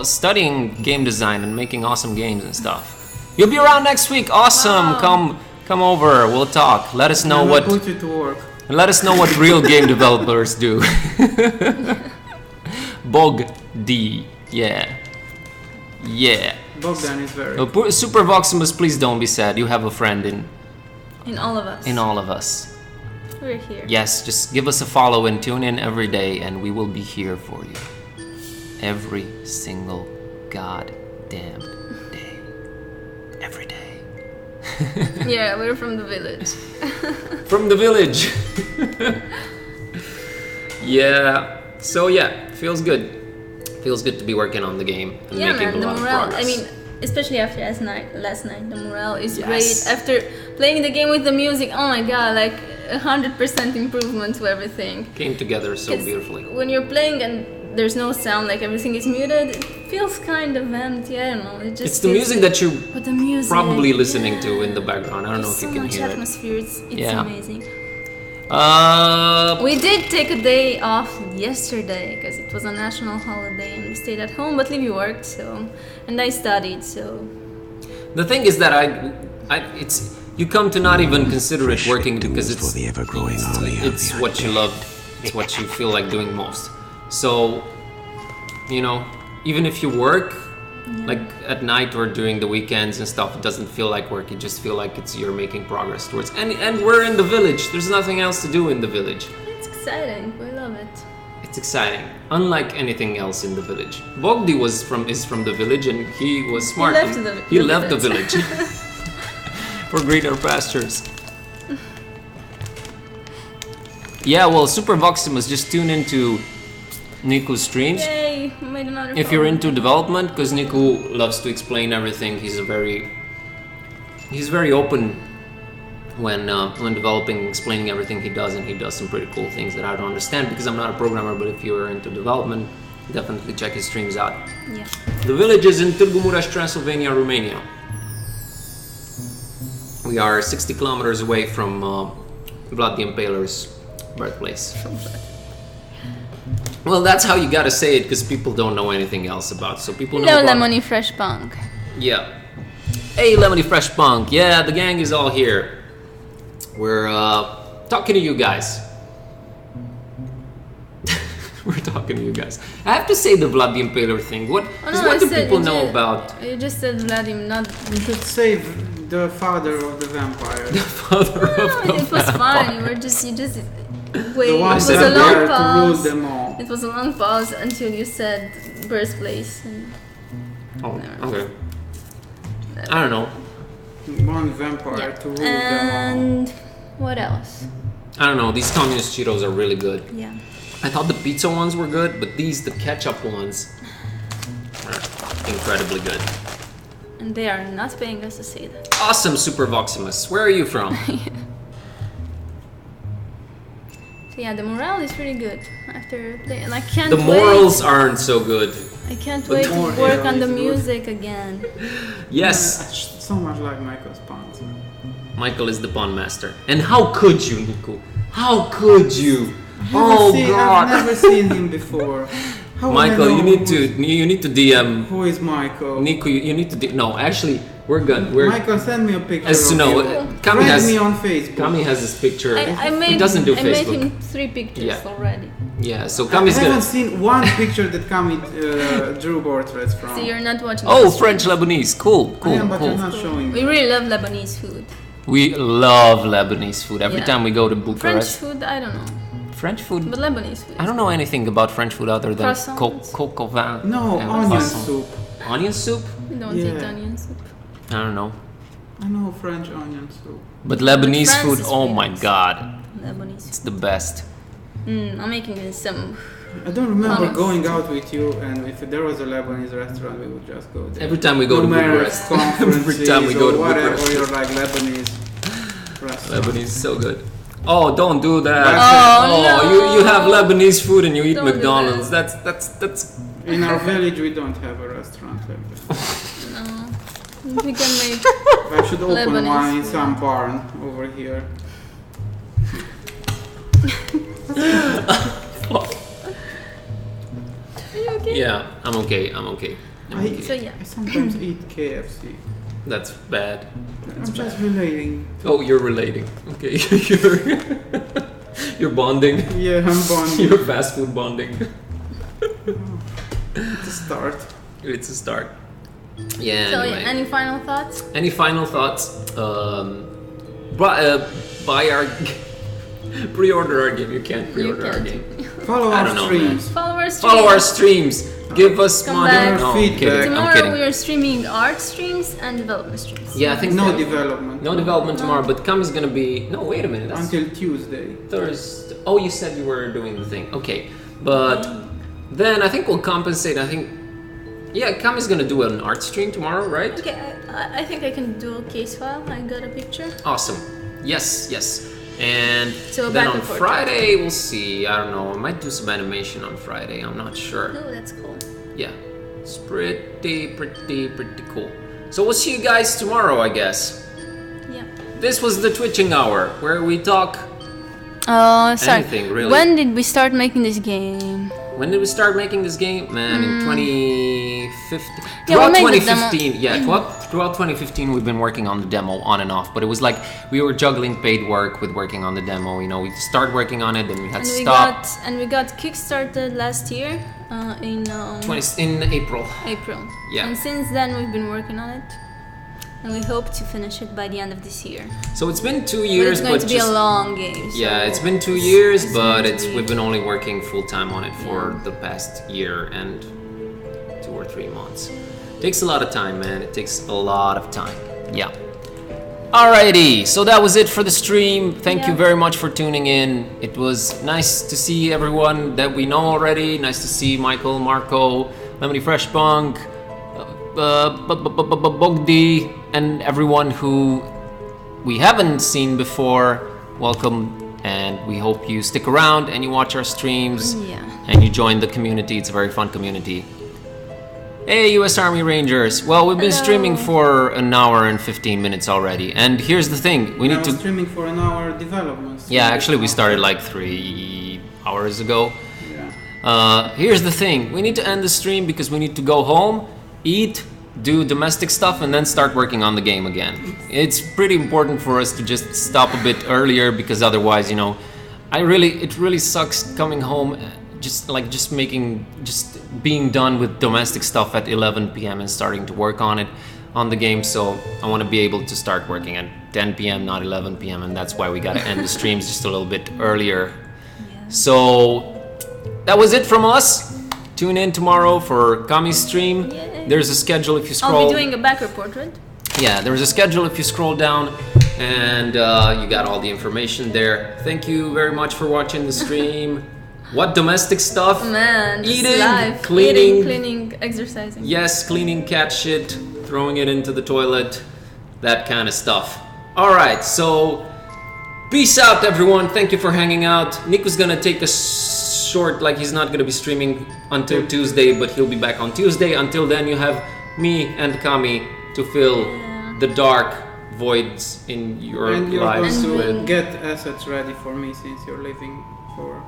studying game design and making awesome games and stuff. You'll be around next week. Awesome. Wow. Come over. We'll talk. Let us know I will what put you to work. real game developers do. Bogdi. Yeah. Yeah. Bogdan is very. Super Voximus, please don't be sad. You have a friend In all of us. in all of us. We're here. Yes, just give us a follow and tune in every day, and we will be here for you. Every single goddamn day. Every day. Yeah, we're from the village. From the village. Yeah. So yeah, feels good. Feels good to be working on the game and Yeah, making man, a the lot of morale. progress. I mean, especially after last night, the morale is Yes. great. After playing the game with the music, oh my god, like 100% improvement to everything. Came together so 'Cause beautifully. when you're playing and there's no sound, like everything is muted, it feels kind of empty. I don't know. It just It's the feels- music that you're But the music, probably listening to yeah. in the background. I don't know There's if you so can much hear it. atmosphere. It's Yeah. amazing. Uh, We did take a day off yesterday because it was a national holiday and we stayed at home. But Livy worked, so and I studied, so the thing is that it's you come to not even consider it working because for the ever-growing army of it's the what you love, it's what you feel like doing most. So, you know, even if you work, like at night or during the weekends and stuff, it doesn't feel like work. You just feel like you're making progress towards. And we're in the village. There's nothing else to do in the village. it's exciting. We love it. It's exciting, unlike anything else in the village. Bogdi is from the village, and he was smart. left and the- he the left the village. village for greener pastures. Yeah, well, Super Voximus, just tune into Niku's streams. Yay! We made another. If you're phone. into development, because Niku loves to explain everything, he's very open when developing, explaining everything he does, and he does some pretty cool things that I don't understand because I'm not a programmer. But if you're into development, definitely check his streams out. Yeah. The village is in Târgu Mureș, Transylvania, Romania. We are 60 kilometers away from Vlad the Impaler's birthplace. Well, that's how you gotta say it because people don't know anything else about. So people know Hello, about. Lemony Fresh Punk. Yeah. Hey, Lemony Fresh Punk. Yeah, the gang is all here. We're talking to you guys. We're talking to you guys. I have to say the Vlad the Impaler thing. What? Oh, 'cause no, what I do said people you know did- about You just said Vladim, not. You should save the father of the vampire. the father of the No, it was vampire? fine. You just The wait. It one was said a that long dared to rule pause. them all. It was a long pause until you said birthplace. And Oh, okay. I don't know. One vampire to rule them And what else? I don't know. These communist Cheetos are really good. Yeah. I thought the pizza ones were good, but the ketchup ones, are incredibly good. And they are not paying us to say that. Awesome, Super Voximus. Where are you from? So yeah, the morale is really good after playing. And I can't The wait. morals aren't so good. I can't The wait to moral work on is the good. music again. Yes, So much like Michael's pants. Michael is the pun master. And how could you, Nico? How could you? I've Oh I've never God, seen him before. How would I Michael, know you need to DM who is Michael. Nico. You need to no. Actually, we're good. We're Michael, send me a picture. as to of know. you. Kami Friend has me on Facebook. Kami has this picture. I made, he doesn't do I made Facebook. him 3 pictures Yeah. already. Yeah, so I Kami's haven't gonna. seen one picture that Kami drew portraits from. So you're not watching. Oh, the French stream. Lebanese. Cool, I cool, am, but you're cool. not showing We me. really love Lebanese food. We love Lebanese food. Every Yeah. time we go to French Bucharest, food, I don't know. French food. But Lebanese food. I don't know anything about French food other than Croissants. coq au vin. No, and onion croissant. soup. Onion soup? We don't Yeah. eat onion soup. I don't know. I know French onion soup. But Lebanese France food, is oh famous. my god, Lebanese. it's the best. I'm making some. I don't remember Hummus. going out with you, and if there was a Lebanese restaurant, we would just go there. Every time we go to Numerous Bucharest. conferences Every time we go or to whatever, Bucharest. you're like Lebanese restaurant. Lebanese is so good. Oh, don't do that. Oh, no. you have Lebanese food and you eat Don't do McDonald's. that. That's In our village, we don't have a restaurant like that. No. We can make. I should open Lebanese one in food. some barn over here. Are you okay? yeah. I'm okay. I'm okay. I'm I, okay. So yeah. I sometimes eat KFC. That's bad. I'm just relating. Oh, you're relating. Okay, you're bonding. Yeah, I'm bonding. You're fast food bonding. to start. It's a start. Yeah. So anyway. yeah. Any final thoughts? Any final thoughts? Buy our pre-order our game. You can't pre-order our can't. game. Follow I our don't know, streams. Follow our streams. Give us Come money. back. No, I'm Feedback. kidding. I'm Tomorrow kidding. we are streaming art streams and development streams. Yeah, I think No that- development. no development tomorrow, but Kami's gonna be. No, wait a minute. That's Until Tuesday. Thursday. Oh, you said you were doing the thing. Okay, but then I think we'll compensate. I think. Yeah, Kami's gonna do an art stream tomorrow, right? Okay, I think I can do a case file. I got a picture. Awesome. Yes, yes. And So then back on and forth. Friday, we'll see. I don't know. I might do some animation on Friday. I'm not sure. Oh, that's cool. Yeah, it's pretty cool. So we'll see you guys tomorrow, I guess. Yeah. This was the Twitching Hour, where we talk. Sorry. Anything, really. When did we start making this game? When did we start making this game? Man, in 2015. Yeah, Throughout we made the demo. 2015, throughout 2015, we've been working on the demo on and off. But it was like we were juggling paid work with working on the demo. You know, we start working on it, then we had to stop. We got kickstarted last year in In April. April. Yeah. And since then we've been working on it, and we hope to finish it by the end of this year. So it's been 2 But years, it's going to be just a long game. So yeah, it's been 2 years, it's but going to be- we've been only working full time on it for Yeah. the past year and 2 or 3 months. Takes a lot of time, man. It takes a lot of time. Yeah. Alrighty, so that was it for the stream. Thank you Yeah. very much for tuning in. It was nice to see everyone that we know already. Nice to see Michael, Marco, Lemony Fresh Punk, Bogdi, and everyone who we haven't seen before. Welcome, and we hope you stick around and you watch our streams Yeah. and you join the community. It's a very fun community. Hey, US Army Rangers. Well, we've been Hello. streaming for an hour and 15 minutes already. And here's the thing. We I need was to... streaming for an hour development. Yeah, actually we started like 3 hours ago. Yeah. Here's the thing. We need to end the stream because we need to go home, eat, do domestic stuff, and then start working on the game again. It's pretty important for us to just stop a bit earlier because otherwise, you know, it really sucks coming home just being done with domestic stuff at 11 p.m. and starting to work on the game. So I want to be able to start working at 10 p.m., not 11 p.m. And that's why we got to end the streams just a little bit earlier. Yeah. So that was it from us. Tune in tomorrow for Kami's stream. Yay. There's a schedule if you scroll. I'll be doing a backer portrait. Yeah, there's a schedule if you scroll down, and you got all the information there. Thank you very much for watching the stream. What domestic stuff? Man, this is Eating, life. cleaning. Cleaning, exercising. Yes, cleaning cat shit, throwing it into the toilet, that kind of stuff. Alright, so peace out everyone. Thank you for hanging out. Nick was gonna take a short, like he's not gonna be streaming until Tuesday, but he'll be back on Tuesday. Until then, you have me and Kami to fill the dark voids in your And you're lives going to with. get assets ready for me since you're leaving for...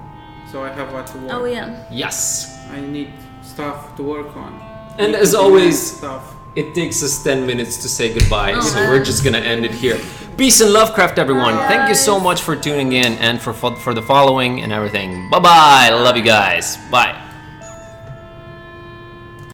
So I have what to work. Oh yeah. Yes. I need stuff to work on. And Need as to always, demand stuff. it takes us 10 minutes to say goodbye, Oh, so man. we're just gonna end it here. Peace and lovecraft, everyone. Bye, Thank you so guys. much for tuning in and for the following and everything. Bye bye. Love you guys. Bye.